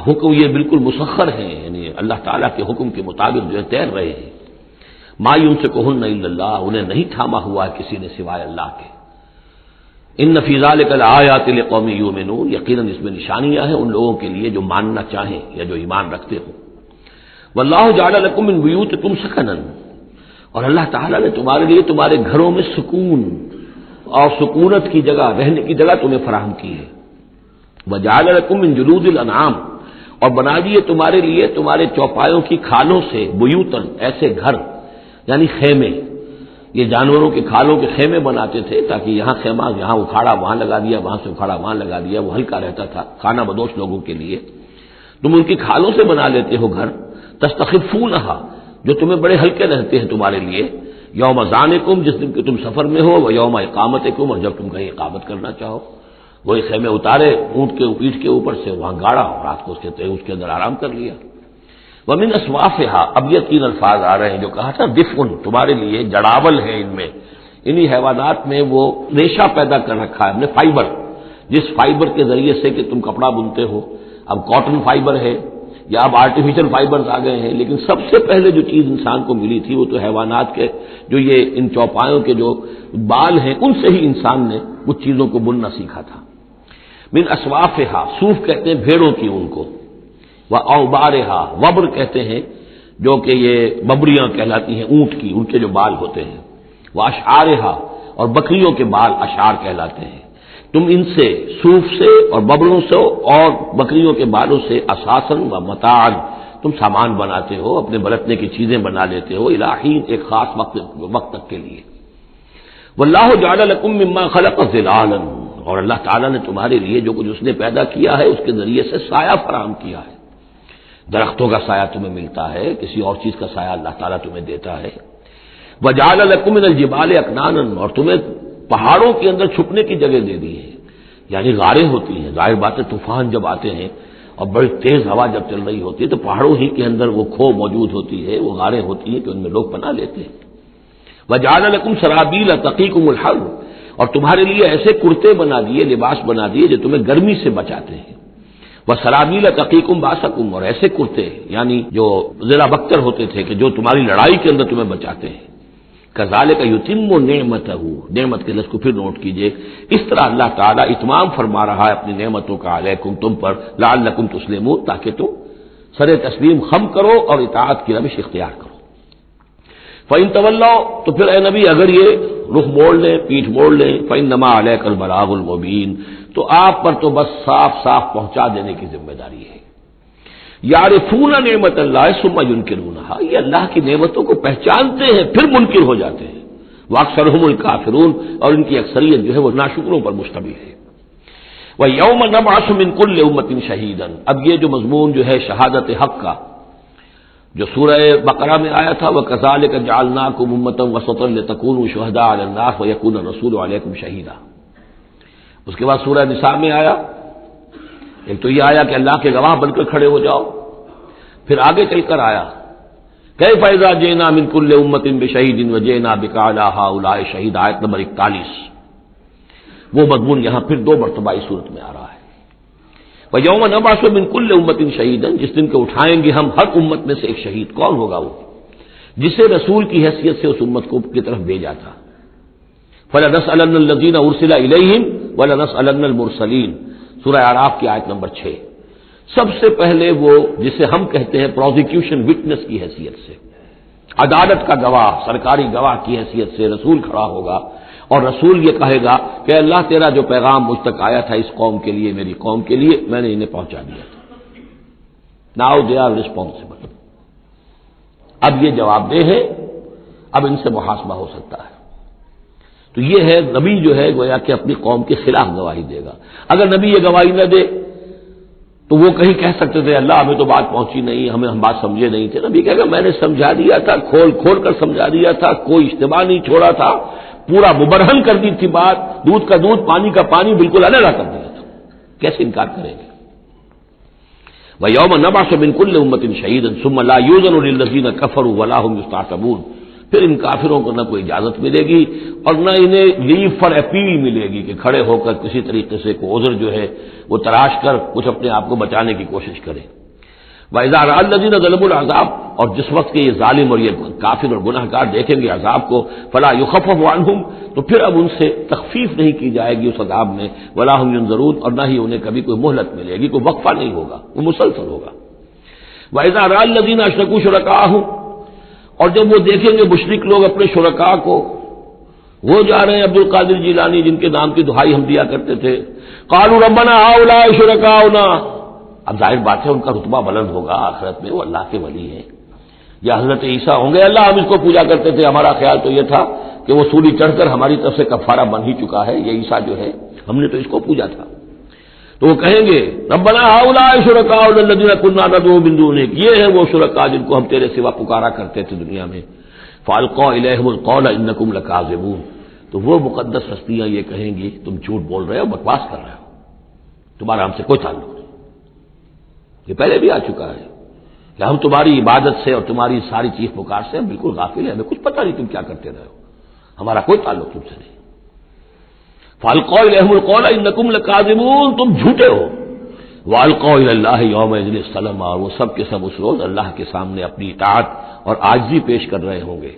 حکم یہ بالکل مسخر ہیں، یعنی اللہ تعالیٰ کے حکم کے مطابق جو ہے تیر رہے ہیں۔ ما یمسکہن الا اللہ، انہیں نہیں تھاما ہوا ہے کسی نے سوائے اللہ کے۔ ان فی ذلک لآیات لقوم یؤمنون، یقیناً اس میں نشانیاں ہیں ان لوگوں کے لیے جو ماننا چاہیں یا جو ایمان رکھتے ہوں۔ واللہ جعل لکم من بیوتکم سکنا، اور اللہ تعالیٰ نے تمہارے لیے تمہارے گھروں میں سکون اور سکونت کی جگہ، رہنے کی جگہ تمہیں فراہم کی ہے۔ وجعل لکم من جلود الانعام، اور بنا دیے تمہارے لیے تمہارے چوپایوں کی کھالوں سے بیوتن، ایسے گھر یعنی خیمے، یہ جانوروں کے کھالوں کے خیمے بناتے تھے تاکہ یہاں خیمہ، یہاں اکھاڑا وہاں لگا دیا، وہاں سے اکھاڑا وہاں لگا دیا، وہ ہلکا رہتا تھا کھانا بدوش لوگوں کے لیے۔ تم ان کی کھالوں سے بنا لیتے ہو گھر، تستخفونہا، جو تمہیں بڑے ہلکے رہتے ہیں تمہارے لیے، یوم ذانکم، جس دن کہ تم سفر میں ہو، و یوم اقامتکم، اور جب تم کہیں اقامت کرنا چاہو۔ وہی خیمے اتارے اونٹ کے پیٹھ کے اوپر سے، وہاں گاڑا، رات کو اس کے اندر آرام کر لیا۔ ومن اصوافہا، اب یہ تین الفاظ آ رہے ہیں جو کہا تھا دفن، تمہارے لیے جڑاول ہے ان میں، انہی حیوانات میں وہ ریشہ پیدا کر رکھا ہے ہم نے، فائبر، جس فائبر کے ذریعے سے کہ تم کپڑا بنتے ہو، اب کاٹن فائبر ہے یا اب آرٹیفیشل فائبرز آ گئے ہیں، لیکن سب سے پہلے جو چیز انسان کو ملی تھی وہ تو حیوانات کے جو یہ ان چوپایوں کے جو بال ہیں ان سے ہی انسان نے کچھ چیزوں کو بننا سیکھا تھا۔ من اصوافہا، صوف کہتے ہیں بھیڑوں کی اون کو، وأوبارہا، وبر کہتے ہیں جو کہ یہ ببریاں کہلاتی ہیں اونٹ کی، ان کے جو بال ہوتے ہیں، واشعارہا، اور بکریوں کے بال اشعار کہلاتے ہیں۔ تم ان سے، صوف سے اور ببروں سے اور بکریوں کے بالوں سے، اساساً و متاعاً، تم سامان بناتے ہو، اپنے برتنے کی چیزیں بنا لیتے ہو، الی حین، ایک خاص وقت تک کے لیے۔ واللہ جعل لکم مما خلق ظلالا، اور اللہ تعالیٰ نے تمہارے لیے جو کچھ اس نے پیدا کیا ہے اس کے ذریعے سے سایہ فراہم کیا ہے۔ درختوں کا سایہ تمہیں ملتا ہے، کسی اور چیز کا سایہ اللہ تعالیٰ تمہیں دیتا ہے۔ وَجَعَلَ لَكُم مِّنَ الْجِبَالِ أَكْنَانًا، اور تمہیں پہاڑوں کے اندر چھپنے کی جگہ دے دی ہے، یعنی غاریں ہوتی ہیں، ظاہر بات ہے طوفان جب آتے ہیں اور بڑی تیز ہوا جب چل رہی ہوتی ہے تو پہاڑوں ہی کے اندر وہ کھو موجود ہوتی ہے، وہ غاریں ہوتی ہیں کہ ان میں لوگ پناہ لیتے ہیں۔ وَجَعَلَ لَكُمْ سَرَابِيلَ تَقِيكُمُ الْحَرَّ، اور تمہارے لیے ایسے کرتے بنا دیے، لباس بنا دیے جو تمہیں گرمی سے بچاتے ہیں۔ وَسَرَابِيلَ تَقِيكُمْ بَأْسَكُمْ، اور ایسے کرتے یعنی جو ذرا بختر ہوتے تھے کہ جو تمہاری لڑائی کے اندر تمہیں بچاتے ہیں۔ کذالک یتم نعمتہ، نعمت کے لفظ کو پھر نوٹ کیجئے، اس طرح اللہ تعالیٰ اتمام فرما رہا ہے اپنی نعمتوں کا علیکم، تم پر، لعلکم تسلمون، تاکہ تم سر تسلیم خم کرو اور اطاعت کی روش اختیار کرو۔ فَإِن تَوَلَّوْا، تو پھر اے نبی اگر یہ رخ موڑ لیں، پیٹھ موڑ لیں، فَإِنَّمَا عَلَيْكَ الْبَلَاغُ الْمُبِينُ، تو آپ پر تو بس صاف صاف پہنچا دینے کی ذمہ داری ہے۔ یعرفون نعمت اللہ ثم ینکرونہا، یہ اللہ کی نعمتوں کو پہچانتے ہیں پھر منکر ہو جاتے ہیں۔ واکثرہم الکافرون، اور ان کی اکثریت جو ہے وہ ناشکروں پر مشتمل ہے۔ وَیَوْمَ نَبْعَثُ مِن كُلِّ أُمَّةٍ شَہِیدًا، اب یہ جو مضمون جو ہے شہادت حق کا جو سورہ بقرہ میں آیا تھا، وَكَذَلِكَ جَعَلْنَاكُمْ أُمَّةً وَسَطًا لِتَكُونُوا شُهَدَاءَ عَلَى النَّاسِ وَيَكُونَ الرَّسُولُ عَلَيْكُمْ شَهِيدًا۔ اس کے بعد سورہ نساء میں آیا، ایک تو یہ آیا کہ اللہ کے گواہ بن کر کھڑے ہو جاؤ، پھر آگے چل کر آیا کیف اذا جئنا من كل امة بشہید وجئنا بك على هؤلاء شہید، آیت نمبر 41۔ وہ مضمون یہاں پھر دو مرتبہ اس صورت میں آ رہا ہے۔ وَيَوْمَ نَبْعَثُ مِن كُلِّ أُمَّةٍ شَهِيدًا، جس دن کو اٹھائیں گے ہم ہر امت میں سے ایک شہید۔ کون ہوگا وہ؟ جسے رسول کی حیثیت سے اس امت کو کی طرف بھیجا تھا۔ فَلَنَسْأَلَنَّ الَّذِينَ أُرْسِلَ إِلَيْهِمْ وَلَنَسْأَلَنَّ الْمُرْسَلِينَ، سورہ اعراف کی آیت نمبر 6۔ سب سے پہلے وہ جسے ہم کہتے ہیں پروزیکیوشن وٹنس کی حیثیت سے، عدالت کا گواہ، سرکاری گواہ کی حیثیت سے رسول کھڑا ہوگا، اور رسول یہ کہے گا کہ اللہ تیرا جو پیغام مجھ تک آیا تھا اس قوم کے لیے، میری قوم کے لیے، میں نے انہیں پہنچا دیا تھا۔ ناؤ دے آر ریسپانسبل، اب یہ جواب دہ ہے، اب ان سے محاسبہ ہو سکتا ہے۔ تو یہ ہے نبی جو ہے گویا کہ اپنی قوم کے خلاف گواہی دے گا۔ اگر نبی یہ گواہی نہ دے تو وہ کہیں کہہ سکتے تھے اللہ ہمیں تو بات پہنچی نہیں، ہم بات سمجھے نہیں تھے۔ نبی کہے گا میں نے سمجھا دیا تھا، کھول کھول کر سمجھا دیا تھا، کوئی اجتماع نہیں چھوڑا تھا، پورا مبرہن کر دی تھی بات، دودھ کا دودھ پانی کا پانی بالکل علیحدہ کر دیا تھا، کیسے انکار کریں گے؟ وَيَوْمَ نَبْعَثُ مِن كُلِّ أُمَّةٍ شَهِيدًا ثُمَّ لَا يُؤْذَنُ لِلَّذِينَ كَفَرُوا وَلَا هُمْ يُسْتَعْتَبُونَ، پھر ان کافروں کو نہ کوئی اجازت ملے گی اور نہ انہیں لیو فار اپیل ملے گی کہ کھڑے ہو کر کسی طریقے سے کوئی عذر جو ہے وہ تراش کر کچھ اپنے آپ کو بچانے کی کوشش کرے۔ وَإِذَا رَأَى الَّذِينَ ظَلَمُوا الْعَذَابَ، اور جس وقت کہ یہ ظالم اور یہ کافر اور گناہ گار دیکھیں گے عذاب کو، فَلَا يُخَفَّفُ عَنْهُمْ، تو پھر اب ان سے تخفیف نہیں کی جائے گی اس عذاب میں، وَلَا هُمْ يُنظَرُونَ، اور نہ ہی انہیں کبھی کوئی مہلت ملے گی، کوئی وقفہ نہیں ہوگا، وہ مسلسل ہوگا۔ وَإِذَا رَأَى الَّذِينَ أَشْرَكُوا شُرَكَاءَهُمْ، اور جب وہ دیکھیں گے مشرک لوگ اپنے شرکاء کو، وہ جا رہے ہیں عبد القادر جیلانی جن کے نام کی دہائی ہم دیا کرتے تھے، قالوا ربنا هؤلاء شركاؤنا، اب ظاہر بات ہے ان کا رتبہ بلند ہوگا آخرت میں، وہ اللہ کے ولی ہیں، یا حضرت عیسیٰ ہوں گے، اللہ ہم اس کو پوجا کرتے تھے، ہمارا خیال تو یہ تھا کہ وہ سولی چڑھ کر ہماری طرف سے کفارہ بن ہی چکا ہے، یہ عیسیٰ جو ہے ہم نے تو اس کو پوجا تھا۔ تو وہ کہیں گے ربنا هؤلاء شركاؤنا الذين كنا ندعو من دونك، یہ ہے وہ شرکاء جن کو ہم تیرے سوا پکارا کرتے تھے دنیا میں، فالقوا الیہم القول انکم لکاذبون، تو وہ مقدس ہستیاں یہ کہیں گی تم جھوٹ بول رہے ہو، بکواس کر رہے ہو، تمہارا ہم سے کوئی تعلق نہیں۔ یہ پہلے بھی آ چکا ہے کہ ہم تمہاری عبادت سے اور تمہاری ساری چیخ پکار سے ہم بالکل غافل ہیں، ہمیں کچھ پتہ نہیں تم کیا کرتے رہے ہو، ہمارا کوئی تعلق تم سے نہیں۔ فالقوا الیہم القول انکم لکاذبون، تم جھوٹے ہو۔ والقوا الی اللہ یومئذ السلام، اور وہ سب کے سب اس روز اللہ کے سامنے اپنی اطاعت اور عاجزی پیش کر رہے ہوں گے۔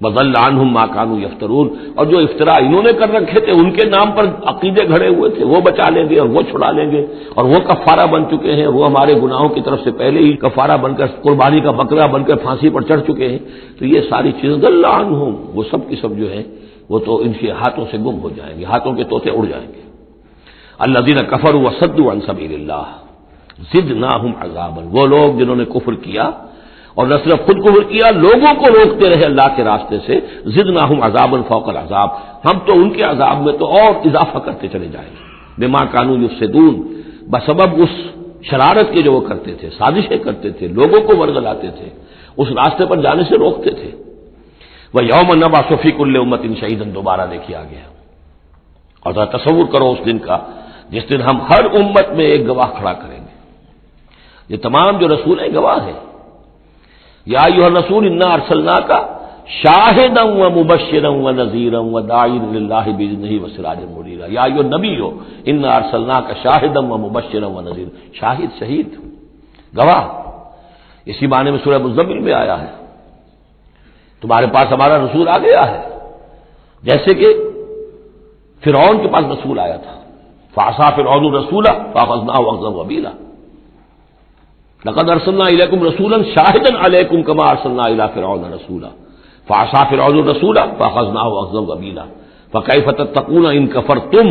وضل عنہم ما كانوا یفترون، اور جو افطرا انہوں نے کر رکھے تھے، ان کے نام پر عقیدے گھڑے ہوئے تھے، وہ بچا لیں گے اور وہ چھڑا لیں گے، اور وہ کفارہ بن چکے ہیں، وہ ہمارے گناہوں کی طرف سے پہلے ہی کفارہ بن کر قربانی کا بکرا بن کر پھانسی پر چڑھ چکے ہیں۔ تو یہ ساری چیزیں ضل عنہم، وہ سب کی سب جو ہیں وہ تو ان کے ہاتھوں سے گم ہو جائیں گے، ہاتھوں کے طوطے اڑ جائیں گے۔ الذین کفروا وصدوا عن سبیل اللہ زدناہم عذابا، وہ لوگ جنہوں نے کفر کیا اور نہ صرف خود کفر کیا، لوگوں کو روکتے رہے اللہ کے راستے سے، زدناہم عذابا فوق العذاب، ہم تو ان کے عذاب میں تو اور اضافہ کرتے چلے جائیں گے، بما کانوا یفسدون، بسبب اس شرارت کے جو وہ کرتے تھے، سازشیں کرتے تھے، لوگوں کو ورگلاتے تھے، اس راستے پر جانے سے روکتے تھے۔ وہ یوم نبعث فی کل امۃ شہیدا، دوبارہ دیکھیے آگے، اور ذرا تصور کرو اس دن کا جس دن ہم ہر امت میں ایک گواہ کھڑا کریں گے۔ یہ تمام جو رسول ہیں گواہ ہیں۔ یا ایھا الرسول انا ارسلناک شاہدا ومبشرا ونذیرا وداعیا الی اللہ باذنہ وسراجا منیرا۔ یا ایھا النبی انا ارسلناک شاہدا ومبشرا ونذیرا، شاہد، شہید، گواہ، اسی معنی میں سورہ مزمل میں آیا ہے، تمہارے پاس ہمارا رسول آ گیا ہے، جیسے کہ فرعون کے پاس رسول آیا تھا، فعصى فرعون الرسول فاخذناه اخذا وبيلا، لقد ارسلنا الیکم رسولا شاہدا علیکم کما ارسلنا الی فرعون رسولا فعصى فرعون الرسول فاخذناه اخذا وبيلا فكيف تتقون ان كفرتم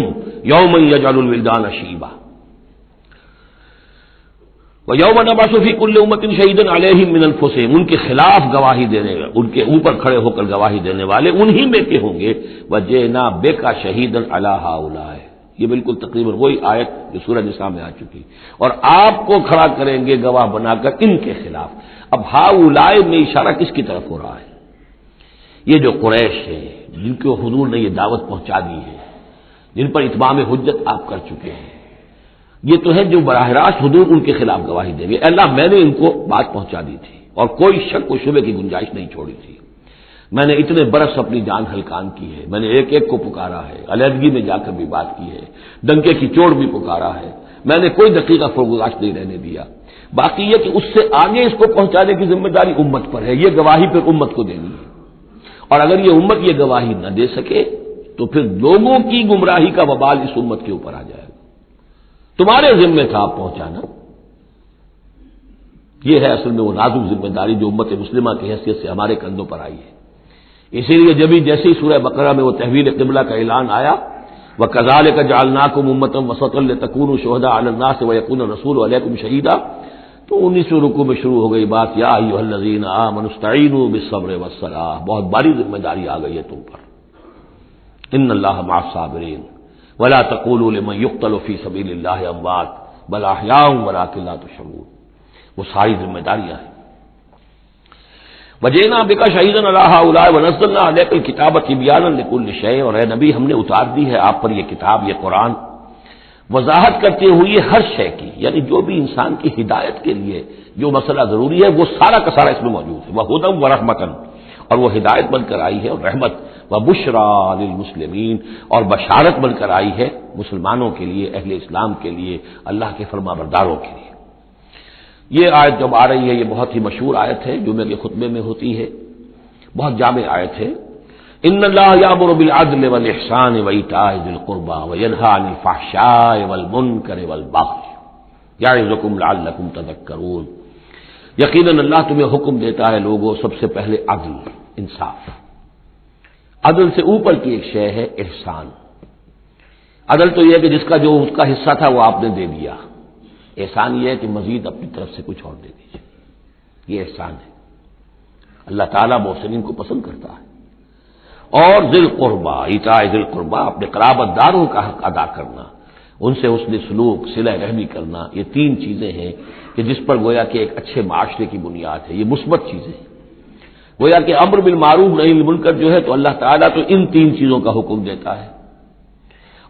يوما يجعل الولدان شيبا وَيَوْمَ نَبْعَثُ فِي كُلِّ أُمَّةٍ شَهِيدًا عَلَيْهِمْ مِنْ أَنفُسِهِمْ، ان کے خلاف گواہی دینے، ان کے اوپر کھڑے ہو کر گواہی دینے والے انہی میں کے ہوں گے۔ وَجِئْنَا بِكَ شَهِيدًا عَلَىٰ هَٰؤُلَاءِ، یہ بالکل تقریباً وہی آیت جو سورہ نساء میں آ چکی، اور آپ کو کھڑا کریں گے گواہ بنا کر ان کے خلاف۔ اب ہؤلاء میں اشارہ کس کی طرف ہو رہا ہے؟ یہ جو قریش ہے، جن کو حضور نے یہ دعوت پہنچا دی ہے، جن پر اتمام حجت آپ کر چکے ہیں، یہ تو ہے جو براہ راست حضور ان کے خلاف گواہی دیں گے، اللہ میں نے ان کو بات پہنچا دی تھی اور کوئی شک و شبے کی گنجائش نہیں چھوڑی تھی، میں نے اتنے برس اپنی جان ہلکان کی ہے، میں نے ایک ایک کو پکارا ہے، علیحدگی میں جا کر بھی بات کی ہے، ڈنکے کی چوٹ بھی پکارا ہے، میں نے کوئی دقیقہ فرگزاش نہیں رہنے دیا۔ باقی یہ کہ اس سے آگے اس کو پہنچانے کی ذمہ داری امت پر ہے، یہ گواہی پھر امت کو دینی ہے، اور اگر یہ امت یہ گواہی نہ دے سکے تو پھر لوگوں کی گمراہی کا وبال اس امت کے اوپر آ جائے گا۔ تمہارے ذمہ تھا آپ پہنچانا، یہ ہے اصل میں وہ نازک ذمہ داری جو امت مسلمہ کی حیثیت سے ہمارے کندھوں پر آئی ہے۔ اسی لیے جیسے ہی سورہ بقرہ میں وہ تحویل قبلہ کا اعلان آیا، وَكَذَلِكَ جَعَلْنَاكُمْ أُمَّةً وَسَطًا لِتَكُونُوا شُهَدَاءَ عَلَى النَّاسِ وَيَكُونَ الرَّسُولُ عَلَيْكُمْ شَهِيدًا، تو 19ویں رکوع میں شروع ہو گئی بات، یا ایھا الذین آمنوا استعینوا بالصبر والصلاۃ، بہت بڑی ذمہ داری آ گئی ہے تم پر، ان اللہ مع الصابرین ولا تقولوا لمن يقتل في سبيل الله اموات بل احياء ولكن لا تشعرون، وہ ساری ذمہ داریاں ہیں۔ وجئنا بك شهيدا على هؤلاء ونزلنا عليك الكتاب تبيانا لكل شيء، اور اے نبی ہم نے اتار دی ہے آپ پر یہ کتاب، یہ قرآن، وضاحت کرتے ہوئے ہر شے کی، یعنی جو بھی انسان کی ہدایت کے لیے جو مسئلہ ضروری ہے وہ سارا کا سارا اس میں موجود ہے، وہدی ورحمۃ، اور وہ ہدایت بن کر آئی ہے اور رحمت، وبشریٰ للمسلمین، اور بشارت بن کر آئی ہے مسلمانوں کے لیے، اہل اسلام کے لیے، اللہ کے فرما برداروں کے لیے۔ یہ آیت جب آ رہی ہے یہ بہت ہی مشہور آیت ہے، جمعے کے خطبے میں ہوتی ہے، بہت جامع آیت ہے۔ ان اللہ یامر بالعدل والاحسان وایتاء ذی القربى وینھیٰ عن الفحشاء والمنکر والبغی یعظکم لعلکم تذکرون، یقیناً اللہ تمہیں حکم دیتا ہے لوگوں سب سے پہلے عدل، انصاف۔ عدل سے اوپر کی ایک شے ہے احسان۔ عدل تو یہ ہے کہ جس کا جو اس کا حصہ تھا وہ آپ نے دے دیا، احسان یہ ہے کہ مزید اپنی طرف سے کچھ اور دے دیجیے، یہ احسان ہے۔ اللہ تعالیٰ محسنین کو پسند کرتا ہے۔ اور ذی القربیٰ، ایتاء ذی القربیٰ، اپنے قرابت داروں کا حق ادا کرنا، ان سے حسن سلوک، صلہ رحمی کرنا، یہ تین چیزیں ہیں کہ جس پر گویا کہ ایک اچھے معاشرے کی بنیاد ہے، یہ مثبت چیزیں ہیں۔ گویا کہ امر بالمعروف نہی عن المنکر جو ہے تو اللہ تعالیٰ تو ان تین چیزوں کا حکم دیتا ہے،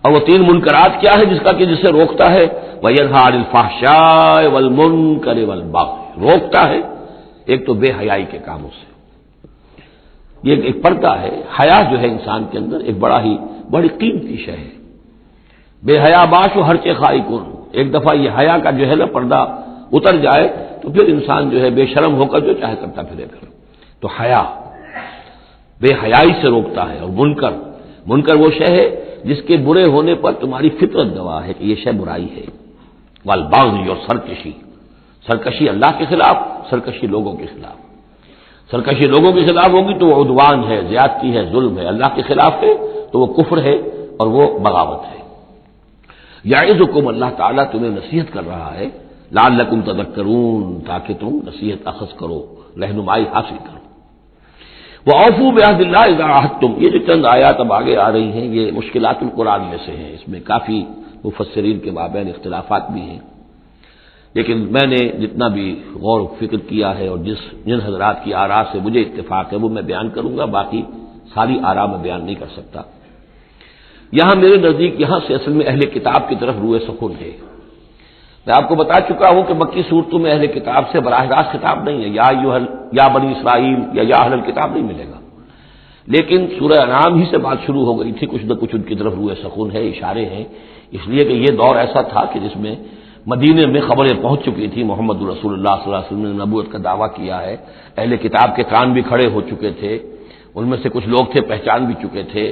اور وہ تین منکرات کیا ہے جس کا کہ جسے روکتا ہے، وَيَنْهَىٰ عَنِ الْفَحْشَاءِ وَالْمُنکَرِ وَالْبَغْيِ، روکتا ہے ایک تو بے حیائی کے کاموں سے، یہ ایک پردہ ہے، حیا جو ہے انسان کے اندر ایک بڑی قیمتی شے ہے، بے حیا باش و ہر چے خائی کن، ایک دفعہ یہ حیا کا جو ہے نا پردہ اتر جائے تو پھر انسان جو ہے بے شرم ہو کر جو چاہے کرتا پھرے گا۔ تو حیا بے حیائی سے روکتا ہے، اور منکر وہ شے ہے جس کے برے ہونے پر تمہاری فطرت گواہ ہے کہ یہ شے برائی ہے، والبغی، اور سرکشی اللہ کے خلاف، سرکشی لوگوں کے خلاف۔ سرکشی لوگوں کے خلاف ہوگی تو وہ عدوان ہے، زیادتی ہے، ظلم ہے، اللہ کے خلاف ہے تو وہ کفر ہے اور وہ بغاوت ہے۔ یعظکم، اللہ تعالیٰ تمہیں نصیحت کر رہا ہے، لعلکم تذکرون، تاکہ تم نصیحت اخذ کرو، رہنمائی حاصل کرو۔ وَأَوْفُوا بِعَهْدِ اللَّهِ إِذَا عَاهَدتُّمْ، یہ جو چند آیات اب آگے آ رہی ہیں یہ مشکلات القرآن میں سے ہیں، اس میں کافی مفسرین کے مابین اختلافات بھی ہیں، لیکن میں نے جتنا بھی غور و فکر کیا ہے اور جن حضرات کی آراء سے مجھے اتفاق ہے وہ میں بیان کروں گا، باقی ساری آراء میں بیان نہیں کر سکتا۔ یہاں میرے نزدیک یہاں سے اصل میں اہل کتاب کی طرف روئے سخن ہے۔ میں آپ کو بتا چکا ہوں کہ مکی صورتوں میں اہل کتاب سے براہ راست خطاب نہیں ہے، یا بنی اسرائیل یا اہل کتاب نہیں ملے گا، لیکن سورہ انعام ہی سے بات شروع ہو گئی تھی، کچھ نہ کچھ ان کی طرف روئے سخن ہے، اشارے ہیں، اس لیے کہ یہ دور ایسا تھا کہ جس میں مدینے میں خبریں پہنچ چکی تھی، محمد رسول اللہ صلی اللہ علیہ وسلم نے نبوت کا دعویٰ کیا ہے، اہل کتاب کے کان بھی کھڑے ہو چکے تھے، ان میں سے کچھ لوگ تھے پہچان بھی چکے تھے،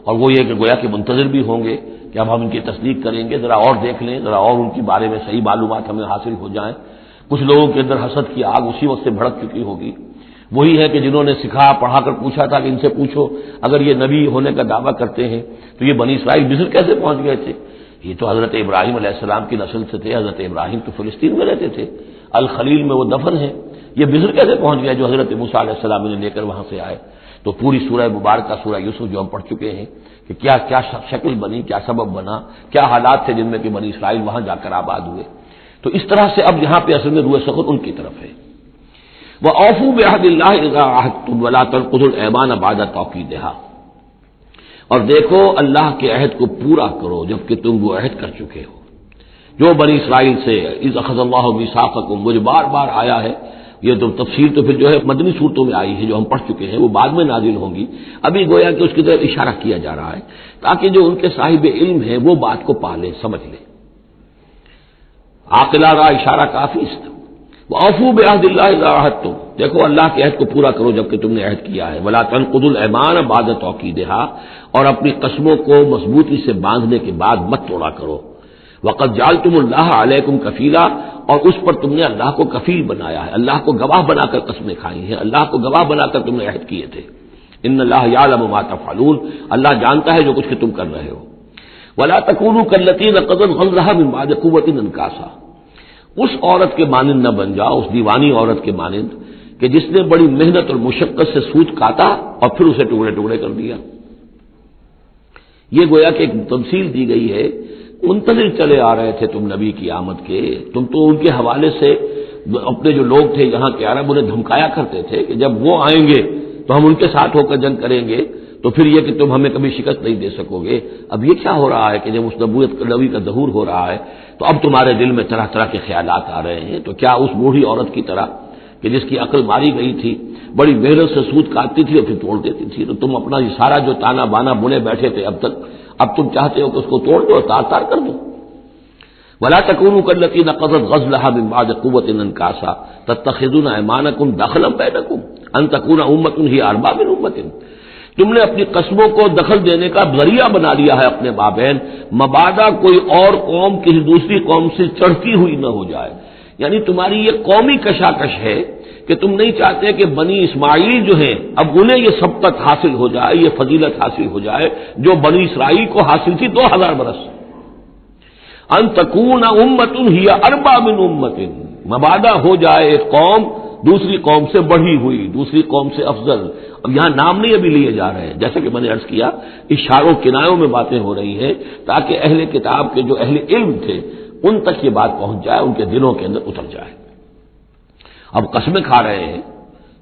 اور وہ یہ کہ گویا کہ منتظر بھی ہوں گے کہ اب ہم ان کی تصدیق کریں گے، ذرا اور دیکھ لیں، ذرا اور ان کے بارے میں صحیح معلومات ہمیں حاصل ہو جائیں۔ کچھ لوگوں کے اندر حسد کی آگ اسی وقت سے بھڑک چکی ہوگی، وہی ہے کہ جنہوں نے سکھا پڑھا کر پوچھا تھا کہ ان سے پوچھو اگر یہ نبی ہونے کا دعویٰ کرتے ہیں تو یہ بنی اسرائیل مصر کیسے پہنچ گئے تھے؟ یہ تو حضرت ابراہیم علیہ السلام کی نسل سے تھے، حضرت ابراہیم تو فلسطین میں رہتے تھے، الخلیل میں وہ دفن ہیں، یہ مصر کیسے پہنچ گیا جو حضرت موسیٰ علیہ السلام نے لے کر وہاں سے آئے؟ تو پوری سورہ مبارکہ سورہ یوسف جو ہم پڑھ چکے ہیں کہ کیا کیا شکل بنی، کیا سبب بنا، کیا حالات تھے جن میں کہ بنی اسرائیل وہاں جا کر آباد ہوئے۔ تو اس طرح سے اب یہاں پہ اصل میں روئے سخن ان کی طرف ہے۔ وَأَوْفُوا بِعَهْدِ اللَّهِ إِذَا عَاهَدتُّمْ وَلَا تَنقُضُوا الْأَيْمَانَ بَعْدَ تَوْكِيدِهَا، اور دیکھو اللہ کے عہد کو پورا کرو جبکہ تم وہ عہد کر چکے ہو، جو بنی اسرائیل سے اذ اخذ اللہ میثاقکم، وہ جو بار بار آیا ہے، یہ تو تفسیر تو پھر جو ہے مدنی صورتوں میں آئی ہے جو ہم پڑھ چکے ہیں، وہ بعد میں نازل ہوں گی، ابھی گویا کہ اس کی طرف اشارہ کیا جا رہا ہے تاکہ جو ان کے صاحب علم ہیں وہ بات کو پا لیں، سمجھ لیں۔ عاقلہ را اشارہ کافی است۔ وَأَوْفُوا بِعَهْدِ اللَّهِ إِذَا عَاهَدتُّمْ، دیکھو اللہ کے عہد کو پورا کرو جبکہ تم نے عہد کیا ہے، وَلَا تَنقُضُوا الْأَيْمَانَ بَعْدَ تَوْكِيدِهَا، اور اپنی قسموں کو مضبوطی سے باندھنے کے بعد مت توڑا کرو۔ وَقَدْ جَعَلْتُمُ اللَّهَ عَلَيْكُمْ كَفِيلًا، اور اس پر تم نے اللہ کو کفیل بنایا ہے، اللہ کو گواہ بنا کر قسمیں کھائی ہیں، اللہ کو گواہ بنا کر تم نے عہد کیے تھے۔ ان اللہ یعلم ما تفعلون، اللہ جانتا ہے جو کچھ کہ تم کر رہے ہو۔ وَلَا تَكُونُوا كَالَّتِي نَقَضَتْ غَزْلَهَا مِن بَعْدِ قُوَّةٍ أَنْكَاثًا، اس عورت کے مانند نہ بن جاؤ، اس دیوانی عورت کے مانند کہ جس نے بڑی محنت اور مشقت سے سوت کاٹا اور پھر اسے ٹکڑے ٹکڑے کر دیا۔ یہ گویا کہ ایک تمثیل دی گئی ہے، منتظر چلے آ رہے تھے تم نبی کی آمد کے، تم تو ان کے حوالے سے اپنے جو لوگ تھے یہاں کے عرب انہیں دھمکایا کرتے تھے کہ جب وہ آئیں گے تو ہم ان کے ساتھ ہو کر جنگ کریں گے، تو پھر یہ کہ تم ہمیں کبھی شکست نہیں دے سکو گے۔ اب یہ کیا ہو رہا ہے کہ جب اس نبی کا ظہور ہو رہا ہے تو اب تمہارے دل میں طرح طرح کے خیالات آ رہے ہیں، تو کیا اس بوڑھی عورت کی طرح کہ جس کی عقل ماری گئی تھی، بڑی محنت سے سود کاٹتی تھی اور پھر توڑ دیتی تھی، تو تم اپنا یہ سارا جو تانا بانا بنے بیٹھے تھے اب تک، اب تم چاہتے ہو کہ اس کو توڑ دو، تار تار کر دو۔ وَلَا تَكُونُوا كَالَّتِي نَقَضَتْ غَزْلَهَا مِن بَعْدِ قُوَّةٍ أَنْكَاثًا تَتَّخِذُونَ أَيْمَانَكُمْ دَخْلًا بَيْنَكُمْ أَن تَكُونَ أُمَّةٌ هِيَ أَرْبَىٰ مِنْ أُمَّةٍ، تم نے اپنی قسموں کو دخل دینے کا ذریعہ بنا لیا ہے اپنے مابین، مبادا کوئی اور قوم کسی دوسری قوم سے چڑھتی ہوئی نہ ہو جائے۔ یعنی تمہاری یہ قومی کشاکش ہے کہ تم نہیں چاہتے کہ بنی اسماعیل جو ہیں اب انہیں یہ سبقت حاصل ہو جائے، یہ فضیلت حاصل ہو جائے جو بنی اسرائیل کو حاصل تھی 2000 برس۔ ان تکون امۃ ہی اربع من امۃ، مبادا ہو جائے ایک قوم دوسری قوم سے بڑھی ہوئی، دوسری قوم سے افضل۔ اب یہاں نام نہیں ابھی لیے جا رہے ہیں، جیسا کہ میں نے عرض کیا اشاروں کنایوں میں باتیں ہو رہی ہیں تاکہ اہل کتاب کے جو اہل علم تھے ان تک یہ بات پہنچ جائے، ان کے دلوں کے اندر اتر جائے۔ اب قسمیں کھا رہے ہیں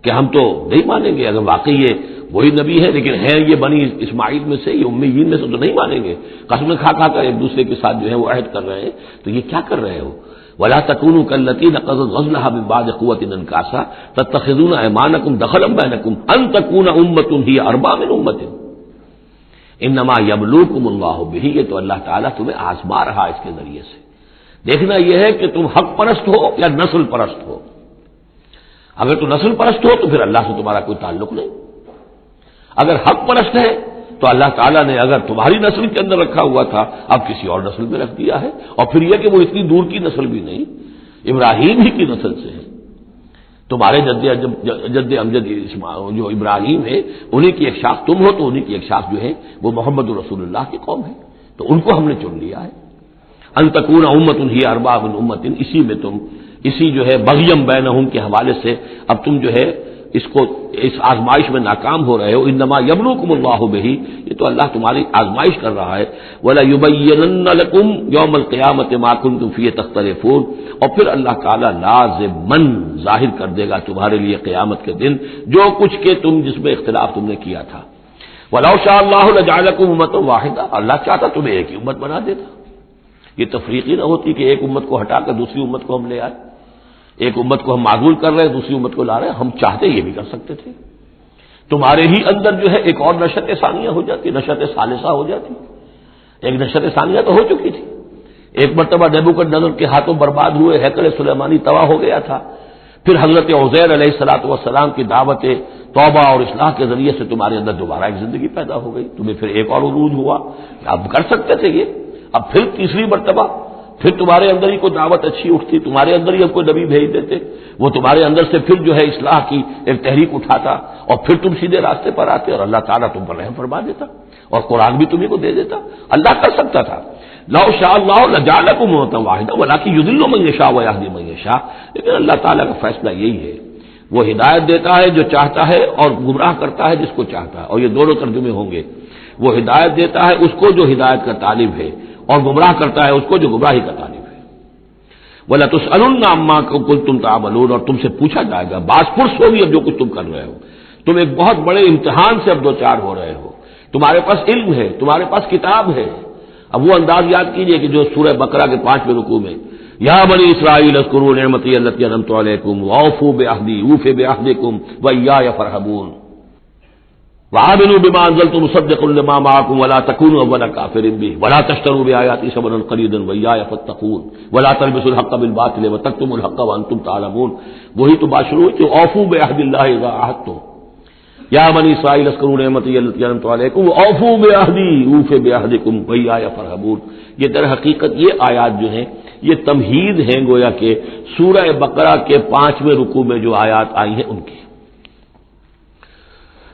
کہ ہم تو نہیں مانیں گے، اگر واقعی یہ وہی نبی ہے لیکن ہے یہ بنی اسماعیل میں سے، یہ امیین میں سے تو نہیں مانیں گے، قسمیں کھا کھا کر ایک دوسرے کے ساتھ جو ہے وہ عہد کر رہے ہیں، تو یہ کیا کر رہے ہو؟ وَلَا تَكُونُوا كَالَّتِي نَقَضَتْ غَزْلَهَا مِن بَعْدِ قُوَّةٍ أَنْكَاثًا تَتَّخِذُونَ أَيْمَانَكُمْ دَخْلًا بَيْنَكُمْ أَن تَكُونَ أُمَّةٌ هِيَ أَرْبَىٰ مِنْ أُمَّةٍ إِنَّمَا يَبْلُوكُمُ اللَّهُ بِهِ، یہ تو اللہ تعالیٰ تمہیں آزما رہا اس کے ذریعے سے۔ دیکھنا یہ ہے کہ تم حق پرست ہو یا نسل پرست ہو۔ اگر تو نسل پرست ہو تو پھر اللہ سے تمہارا کوئی تعلق نہیں، اگر حق پرست ہے تو اللہ تعالیٰ نے اگر تمہاری نسل کے اندر رکھا ہوا تھا اب کسی اور نسل میں رکھ دیا ہے، اور پھر یہ کہ وہ اتنی دور کی نسل بھی نہیں، ابراہیم ہی کی نسل سے ہے، تمہارے جد امجد جو ابراہیم ہے انہی کی ایک شاخ تم ہو، تو انہی کی ایک شاخ جو ہے وہ محمد رسول اللہ کی قوم ہے، تو ان کو ہم نے چن لیا ہے۔ ان تکون امۃ ہی اربع من امۃ، اسی میں تم اسی جو ہے بغیم بینہم کے حوالے سے اب تم جو ہے اس آزمائش میں ناکام ہو رہے ہو، انما یبلوکم اللہ بہ، یہ تو اللہ تمہاری آزمائش کر رہا ہے، وَلَيُبَيِّنَنَّ لَكُمْ يَوْمَ الْقِيَامَةِ مَا كُنتُمْ فِيهِ تَخْتَلِفُونَ، اور پھر اللہ تعالیٰ لازماً ظاہر کر دے گا تمہارے لیے قیامت کے دن جو کچھ کہ تم جس میں اختلاف تم نے کیا تھا۔ وَلَوْ شَاءَ اللَّهُ لَجَعَلَكُمْ أُمَّةً وَاحِدَةً، اللہ چاہتا تمہیں ایک ہی امت بنا دیتا، یہ تفریقی نہ ہوتی کہ ایک امت کو ہٹا کر دوسری امت کو ہم لے آئے، ایک امت کو ہم معزول کر رہے ہیں دوسری امت کو لا رہے ہیں، ہم چاہتے یہ بھی کر سکتے تھے، تمہارے ہی اندر جو ہے ایک اور نشأت ثانیہ ہو جاتی، نشأت ثالثہ ہو جاتی، ایک نشأت ثانیہ تو ہو چکی تھی، ایک مرتبہ نیبوکدنضر کے ہاتھوں برباد ہوئے ہیکل سلیمانی تباہ ہو گیا تھا، پھر حضرت عزیر علیہ الصلوۃ والسلام کی دعوت توبہ اور اصلاح کے ذریعے سے تمہارے اندر دوبارہ ایک زندگی پیدا ہو گئی، تمہیں پھر ایک اور عروج ہوا، اب کر سکتے تھے یہ، اب پھر تیسری مرتبہ پھر تمہارے اندر ہی کوئی دعوت اچھی اٹھتی، تمہارے اندر ہی اب کوئی نبی بھیج دیتے، وہ تمہارے اندر سے پھر جو ہے اصلاح کی ایک تحریک اٹھاتا اور پھر تم سیدھے راستے پر آتے اور اللہ تعالیٰ تم پر رحم فرما دیتا اور قرآن بھی تمہیں کو دے دیتا، اللہ کر سکتا تھا۔ لو شاء اللہ لجعلکم امۃ واحدہ ولکن یضل من یشاء ویہدی من یشاء، لیکن اللہ تعالیٰ کا فیصلہ یہی ہے، وہ ہدایت دیتا ہے جو چاہتا ہے اور گمراہ کرتا ہے جس کو چاہتا ہے، اور یہ دونوں ترجمے ہوں گے، وہ ہدایت دیتا ہے اس کو جو ہدایت کا طالب ہے اور گمراہ کرتا ہے اس کو جو گمراہی کا طالب ہے۔ وَلَتُسْأَلُنَّ عَمَّا كُنتُمْ تَعْمَلُونَ، اور تم سے پوچھا جائے گا، باز پرس ہوگی اب جو کچھ تم کر رہے ہو، تم ایک بہت بڑے امتحان سے اب دو چار ہو رہے ہو، تمہارے پاس علم ہے، تمہارے پاس کتاب ہے، اب وہ انداز یاد کیجئے کہ جو سورہ بقرہ کے 5ویں رکوع میں یا بنی اسرائیل اذکروا نعمتی التی انعمت علیکم واوفوا بعہدی اوف بعہدکم وایای فارہبون وآمنوا بما انزلت مصدقا لما معکم ولا تکونوا اول کافر به ولا تشتروا بآیاتی ثمنا قلیلا وایای فاتقون ولا تلبسوا الحق بالباطل وتکتموا الحق وانتم تعلمون، وہی تو بات شروع ہوئی کہ اوفوا بعہد اللہ اذا عاہدتم، یا بنی اسرائیل اذکروا نعمتی التی انعمت علیکم واوفوا بعہدی اوف بعہدکم وایای فارہبون۔ یہ در حقیقت یہ آیات جو ہیں یہ تمہید ہیں گویا کہ سورہ بقرہ کے 5ویں رکوع میں جو آیات آئی ہیں ان کی۔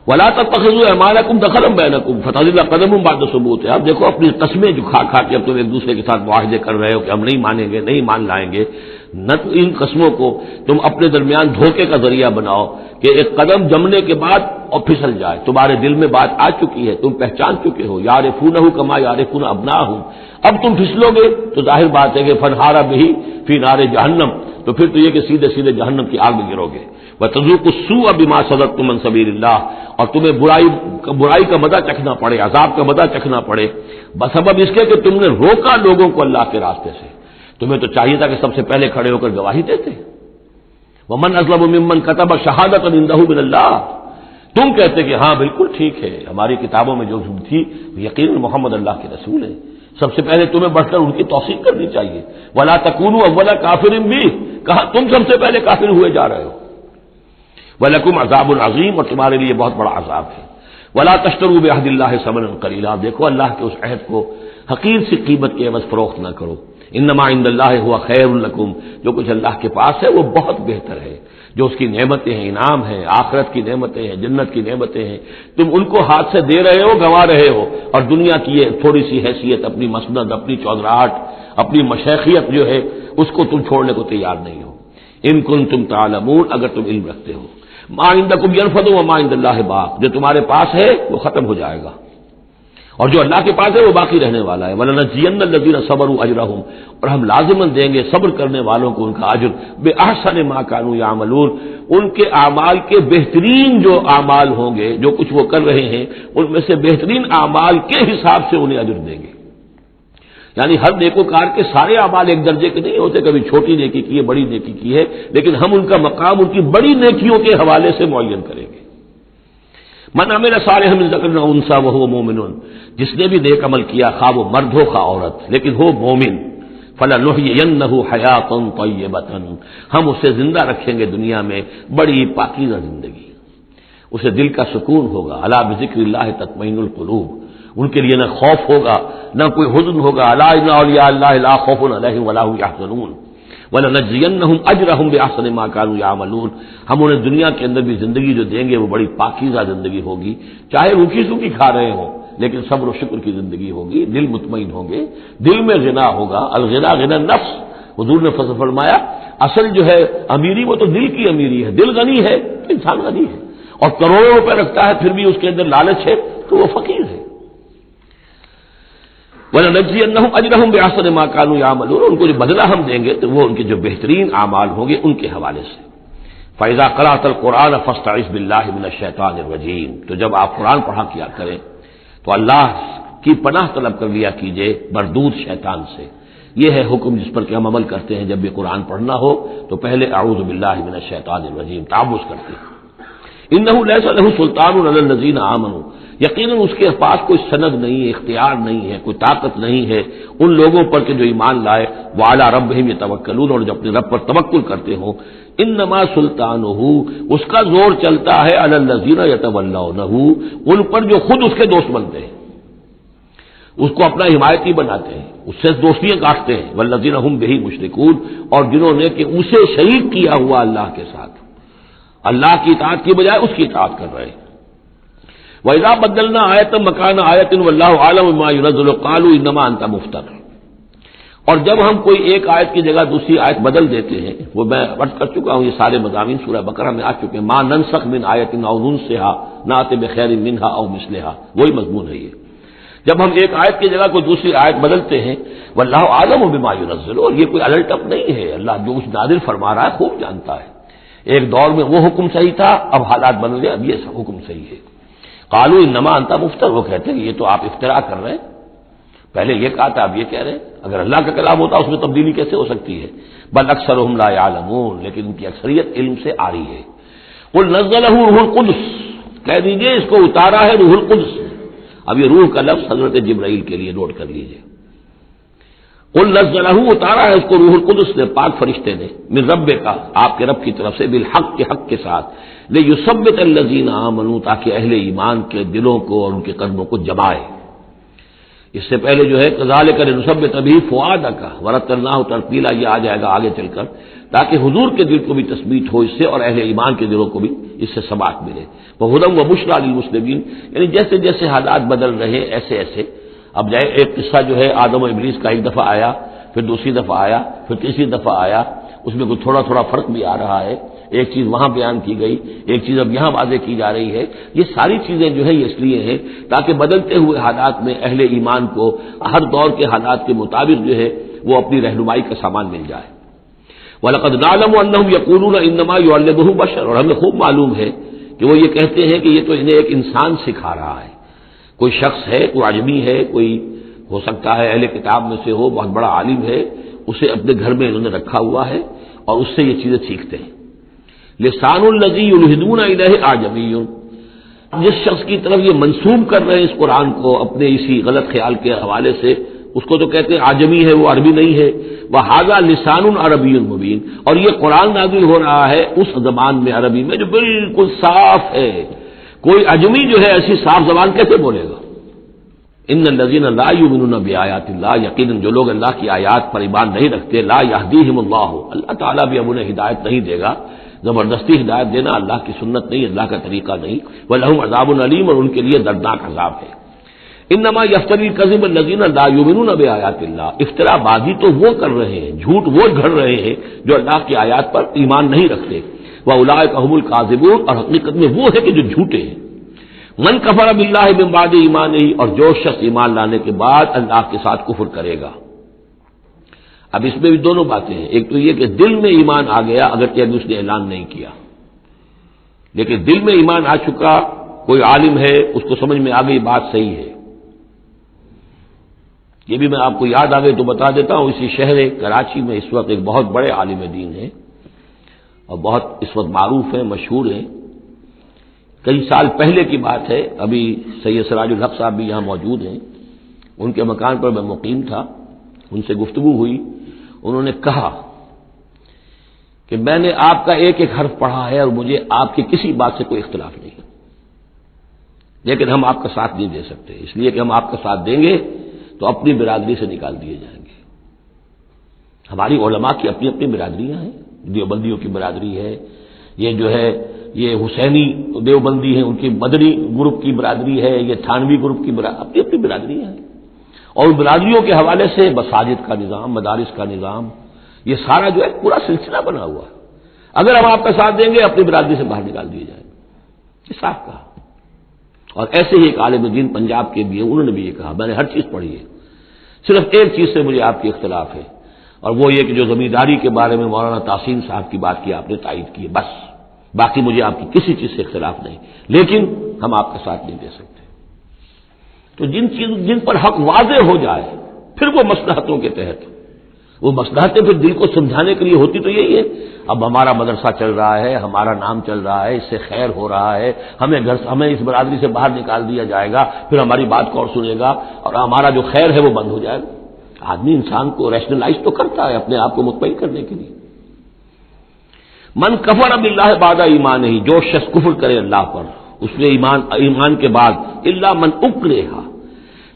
وَلَا تَتَّخِذُوا أَيْمَانَكُمْ دَخَلًا بَيْنَكُمْ فَتَزِلَّ قَدَمٌ بَعْدَ ثُبُوتِهَا، اب دیکھو اپنی قسمیں جو کھا کھا کے اب تم ایک دوسرے کے ساتھ معاہدے کر رہے ہو کہ ہم نہیں مانیں گے، نہیں مان لائیں گے، نہ تو ان قسموں کو تم اپنے درمیان دھوکے کا ذریعہ بناؤ کہ ایک قدم جمنے کے بعد اور پھسل جائے، تمہارے دل میں بات آ چکی ہے، تم پہچان چکے ہو، یعرفونہ کما یعرفون ابناءہم، اب تم پھسلو گے تو ظاہر بات ہے کہ فنہارا بہی فی نار جہنم، تو پھر تو یہ کہ سیدھے سیدھے جہنم کی آگ میں گرو گے، وَتَذُوقُوا السُّوءَ بِمَا صَدَدتُّمْ عَنْ سَبِيلِ اللَّهِ، اور تمہیں برائی کا مزہ چکھنا پڑے، عذاب کا مزہ چکھنا پڑے بسبب اس کے کہ تم نے روکا لوگوں کو اللہ کے راستے سے، تمہیں تو چاہیے تھا کہ سب سے پہلے کھڑے ہو کر گواہی دیتے۔ وَمَنْ أَظْلَمُ مِمَّنْ كَتَبَ شَهَادَةً عِندَهُ مِنَ اللَّهِ، تم کہتے کہ ہاں بالکل ٹھیک ہے، ہماری کتابوں میں جو تھی یقیناً محمد اللہ کے رسول ہیں، سب سے پہلے تمہیں بڑھ کر ان کی توثیق کرنی چاہیے۔ وَلَا تَكُونُوا أَوَّلَ كَافِرٍ بِهِ، کہا تم سب سے پہلے کافر ہوئے جا رہے ہو۔ وَلَكُمْ عَذَابٌ عَظِيمٌ، اور تمہارے لیے بہت بڑا عذاب ہے۔ وَلَا تَشْتَرُوا بِعَهْدِ اللَّهِ ثَمَنًا قَلِيلًا، دیکھو اللہ کے اس عہد کو حقیر سی قیمت کے عوض فروخت نہ کرو۔ انما عند اللہ هو خیر لکم، جو کچھ اللہ کے پاس ہے وہ بہت بہتر ہے، جو اس کی نعمتیں ہیں، انعام ہیں، آخرت کی نعمتیں ہیں، جنت کی نعمتیں ہیں، تم ان کو ہاتھ سے دے رہے ہو، گنوا رہے ہو، اور دنیا کی یہ تھوڑی سی حیثیت، اپنی مسند، اپنی چودراہٹ، اپنی مشیخیت جو ہے اس کو تم چھوڑنے کو تیار نہیں ہو۔ ان کنتم تعلمون، اگر تم علم رکھتے ہو، ما عندکم ينفد وما عند اللہ باق، جو تمہارے پاس ہے وہ ختم ہو جائے گا اور جو اللہ کے پاس ہے وہ باقی رہنے والا ہے۔ وَلَنَجْزِيَنَّ الَّذِينَ صَبَرُوا أَجْرَهُمْ، اور ہم لازماً دیں گے صبر کرنے والوں کو ان کا اجر، بِأَحْسَنِ مَا كَانُوا يَعْمَلُونَ، ان کے اعمال کے بہترین جو اعمال ہوں گے، جو کچھ وہ کر رہے ہیں ان میں سے بہترین اعمال کے حساب سے انہیں اجر دیں گے۔ یعنی ہر نیکوکار کے سارے اعمال ایک درجے کے نہیں ہوتے، کبھی چھوٹی نیکی کی ہے، بڑی نیکی کی ہے، لیکن ہم ان کا مقام ان کی بڑی نیکیوں کے حوالے سے معین کریں گے۔ من عمل صالحا من ذکر او انثى وهو مؤمن، جس نے بھی نیک عمل کیا، خواہ وہ مرد ہو خواہ عورت، لیکن ہو مومن، فلنحيينه حیاۃ طیبۃ، ہم اسے زندہ رکھیں گے دنیا میں بڑی پاکیزہ زندگی، اسے دل کا سکون ہوگا، الا بذکر اللہ تطمئن القلوب، ان کے لیے نہ خوف ہوگا نہ کوئی حزن ہوگا، الا ان اولیاء اللہ لا خوف علیہم ولا هم يحزنون، وَلَنَجْزِيَنَّهُمْ أَجْرَهُمْ بِأَحْسَنِ مَا كَانُوا يَعْمَلُونَ، ہم انہیں دنیا کے اندر بھی زندگی جو دیں گے وہ بڑی پاکیزہ زندگی ہوگی، چاہے روکھی سوکھی کھا رہے ہوں لیکن صبر و شکر کی زندگی ہوگی، دل مطمئن ہوں گے، دل میں غنا ہوگا، الغنا غنا النفس، حضور نے فرمایا اصل جو ہے امیری وہ تو دل کی امیری ہے، دل غنی ہے تو انسان غنی ہے، اور کروڑوں روپے رکھتا ہے پھر بھی اس کے اندر لالچ ہے تو وہ فقیر ہے۔ وَلَنَجْزِيَنَّهُمْ أَجْرَهُمْ بِأَحْسَنِ مَا كَانُوا يَعْمَلُونَ، ان کو جو بدلہ ہم دیں گے تو وہ ان کے جو بہترین اعمال ہوں گے ان کے حوالے سے۔ فَإِذَا قَرَأْتَ الْقُرْآنَ فَاسْتَعِذْ بِاللَّهِ مِنَ الشَّيْطَانِ الرَّجِيمِ، تو جب آپ قرآن پڑھا کیا کریں تو اللہ کی پناہ طلب کر لیا کیجئے مردود شیطان سے۔ یہ ہے حکم جس پر کہ ہم عمل کرتے ہیں، جب بھی قرآن پڑھنا ہو تو پہلے اعوذ باللہ من الشیطان الرجیم تعوذ کرتے ہیں۔ انہ لیس لہ سلطان علی الذین آمنوا، یقیناً اس کے پاس کوئی سند نہیں ہے، اختیار نہیں ہے، کوئی طاقت نہیں ہے ان لوگوں پر کہ جو ایمان لائے، وعلی ربہم یتوکلون، اور جو اپنے رب پر توکل کرتے ہوں۔ انما سلطانہ، اس کا زور چلتا ہے علی الذین یتولونہ، ان پر جو خود اس کے دوست بنتے ہیں، اس کو اپنا حمایتی بناتے ہیں، اس سے دوستیاں کاٹتے ہیں، والذین ہم بہ مشرکون، اور جنہوں نے کہ اسے شریک کیا ہوا اللہ کے ساتھ، اللہ کی اطاعت کی بجائے اس کی اطاعت کر رہے ہیں۔ وَإِذَا بَدَّلْنَا آیَةً مَّكَانَ آیَةٍ وَاللَّهُ أَعْلَمُ بِمَا يُنَزِّلُ قَالُوا إِنَّمَا أَنتَ مُفْتَرٍ، اور جب ہم کوئی ایک آیت کی جگہ دوسری آیت بدل دیتے ہیں، وہ میں عرض کر چکا ہوں، یہ سارے مضامین سورہ بقرہ میں آ چکے ہیں، مَا نَنسَخْ مِنْ آیَةٍ أَوْ نُنسِهَا نَأْتِ بِخَيْرٍ مِنْهَا أَوْ مِثْلِهَا، وہی مضمون ہے یہ۔ جب ہم ایک آیت کی جگہ کوئی دوسری آیت بدلتے ہیں، واللہ عالم بما ينزل، اور یہ کوئی الٹ اپ نہیں ہے، اللہ جو کچھ نازل فرما رہا ہے خوب جانتا ہے۔ ایک دور میں وہ حکم صحیح تھا، اب حالات بدل گئے، اب یہ حکم صحیح ہے۔ قالوا انما انت مفتر، وہ کہتے ہیں یہ تو آپ افترا کر رہے ہیں، پہلے یہ کہا تھا اب یہ کہہ رہے ہیں، اگر اللہ کا کلام ہوتا اس میں تبدیلی کیسے ہو سکتی ہے؟ بل اکثرهم لا يعلمون، لیکن ان کی اکثریت علم سے آ رہی ہے۔ قل نزلہ روح القدس، کہہ دیجئے اس کو اتارا ہے روح القدس۔ اب یہ روح کا لفظ حضرت جبرائیل کے لیے نوٹ کر لیجئے۔ قل نزلہ، اتارا ہے اس کو روح القدس نے، پاک فرشتے نے، من رب کا، آپ کے رب کی طرف سے، بالحق، کے حق کے ساتھ، لیثبت الذین آمنوا، تاکہ اہل ایمان کے دلوں کو اور ان کے قلبوں کو جمائے۔ اس سے پہلے جو ہے کذالک لنثبت بہ فؤادک ورتلناہ ترتیلا، یہ آ جائے گا آگے چل کر، تاکہ حضور کے دل کو بھی تثبیت ہو اس سے اور اہل ایمان کے دلوں کو بھی اس سے ثبات ملے۔ وہدی وبشریٰ للمسلمین، یعنی جیسے جیسے حالات بدل رہے ایسے ایسے، اب جائے ایک قصہ جو ہے آدم و ابلیس کا ایک دفعہ آیا، پھر دوسری دفعہ آیا، پھر تیسری دفعہ آیا، اس میں کوئی تھوڑا تھوڑا فرق بھی آ رہا ہے، ایک چیز وہاں بیان کی گئی، ایک چیز اب یہاں واضح کی جا رہی ہے۔ یہ ساری چیزیں جو ہے یہ اس لیے ہیں تاکہ بدلتے ہوئے حالات میں اہل ایمان کو ہر دور کے حالات کے مطابق جو ہے وہ اپنی رہنمائی کا سامان مل جائے۔ وَلَقَدْ نَعْلَمُ أَنَّهُمْ يَقُولُونَ إِنَّمَا يُعَلِّمُهُ بَشَرٌ، اور ہمیں خوب معلوم ہے کہ وہ یہ کہتے ہیں کہ یہ تو انہیں ایک انسان سکھا رہا ہے، کوئی شخص ہے، کوئی عجمی ہے، کوئی ہو سکتا ہے اہل کتاب میں سے ہو، بہت بڑا عالم ہے، اسے اپنے گھر میں انہوں نے رکھا ہوا ہے اور اس سے یہ چیزیں سیکھتے ہیں۔ لسان الذی یلحدون الیہ اعجمی، جس شخص کی طرف یہ منسوب کر رہے ہیں اس قرآن کو اپنے اسی غلط خیال کے حوالے سے، اس کو تو کہتے ہیں عجمی ہے، وہ عربی نہیں ہے۔ وہذا لسان عربی مبین، اور یہ قرآن نازل ہو رہا ہے اس زبان میں عربی میں جو بالکل صاف ہے، کوئی عجمی جو ہے ایسی صاف زبان کیسے بولے گا؟ ان الذین لا یؤمنون بآیات اللہ، یقیناً جو لوگ اللہ کی آیات پر ایمان نہیں رکھتے، لا یہدیہم اللہ، اللہ تعالیٰ بھی اب انہیں ہدایت نہیں دے گا، زبردستی ہدایت دینا اللہ کی سنت نہیں، اللہ کا طریقہ نہیں۔ وَلَهُمْ عَذَابٌ أَلِيمٌ، اور ان کے لیے دردناک عذاب ہے۔ انما یفتری الکذب الذین لا یؤمنون بآیات اللہ، افطرا بازی تو وہ کر رہے ہیں، جھوٹ وہ گھڑ رہے ہیں جو اللہ کی آیات پر ایمان نہیں رکھتے۔ وَأُولَٰئِکَ هُمُ الْكَاذِبُونَ، اور حقیقت میں وہ ہے کہ جو جھوٹے ہیں۔ من کفر باللہ من بعد ایمانہ، اور جو شخص ایمان لانے کے بعد اللہ کے ساتھ کفر کرے گا۔ اب اس میں بھی دونوں باتیں ہیں، ایک تو یہ کہ دل میں ایمان آ گیا اگرچہ ابھی اس نے اعلان نہیں کیا، لیکن دل میں ایمان آ چکا، کوئی عالم ہے اس کو سمجھ میں آ گئی بات صحیح ہے۔ یہ بھی میں آپ کو یاد آ گئی تو بتا دیتا ہوں، اسی شہر کراچی میں اس وقت ایک بہت بڑے عالم دین ہیں اور بہت اس وقت معروف ہیں، مشہور ہیں۔ کئی سال پہلے کی بات ہے، ابھی سید سراج الحق صاحب بھی یہاں موجود ہیں، ان کے مکان پر میں مقیم تھا، ان سے گفتگو ہوئی، انہوں نے کہا کہ میں نے آپ کا ایک ایک حرف پڑھا ہے اور مجھے آپ کی کسی بات سے کوئی اختلاف نہیں، لیکن ہم آپ کا ساتھ نہیں دے سکتے، اس لیے کہ ہم آپ کا ساتھ دیں گے تو اپنی برادری سے نکال دیے جائیں گے۔ ہماری علماء کی اپنی اپنی برادریاں ہیں، دیوبندیوں کی برادری ہے، یہ جو ہے یہ حسینی دیوبندی ہیں، ان کی مدنی گروپ کی برادری ہے، یہ تھانوی گروپ کی اپنی اپنی برادریاں ہیں، اور برادریوں کے حوالے سے مساجد کا نظام، مدارس کا نظام، یہ سارا جو ہے پورا سلسلہ بنا ہوا ہے۔ اگر ہم آپ کا ساتھ دیں گے اپنی برادری سے باہر نکال دیے جائیں گے، یہ صاف کہا۔ اور ایسے ہی ایک عالم دین پنجاب کے بھی ہیں، انہوں نے بھی یہ کہا، میں نے ہر چیز پڑھی ہے، صرف ایک چیز سے مجھے آپ کی اختلاف ہے، اور وہ یہ کہ جو زمینداری کے بارے میں مولانا تحسین صاحب کی بات کی آپ نے تائید کی ہے، بس باقی مجھے آپ کی کسی چیز سے اختلاف نہیں، لیکن ہم آپ کا ساتھ نہیں دے سکتے۔ تو جن پر حق واضح ہو جائے پھر وہ مصلحتوں کے تحت، وہ مصلحتیں پھر دل کو سمجھانے کے لیے ہوتی تو یہی ہے، اب ہمارا مدرسہ چل رہا ہے، ہمارا نام چل رہا ہے، اس سے خیر ہو رہا ہے، ہمیں اس برادری سے باہر نکال دیا جائے گا، پھر ہماری بات کون سنے گا، اور ہمارا جو خیر ہے وہ بند ہو جائے گا۔ آدمی انسان کو ریشنلائز تو کرتا ہے اپنے آپ کو مطمئن کرنے کے لیے۔ من کفر باللہ بعد ایمان ہی، جو شخص کفر کرے اللہ پر اس نے ایمان کے بعد، الا من اکرہ،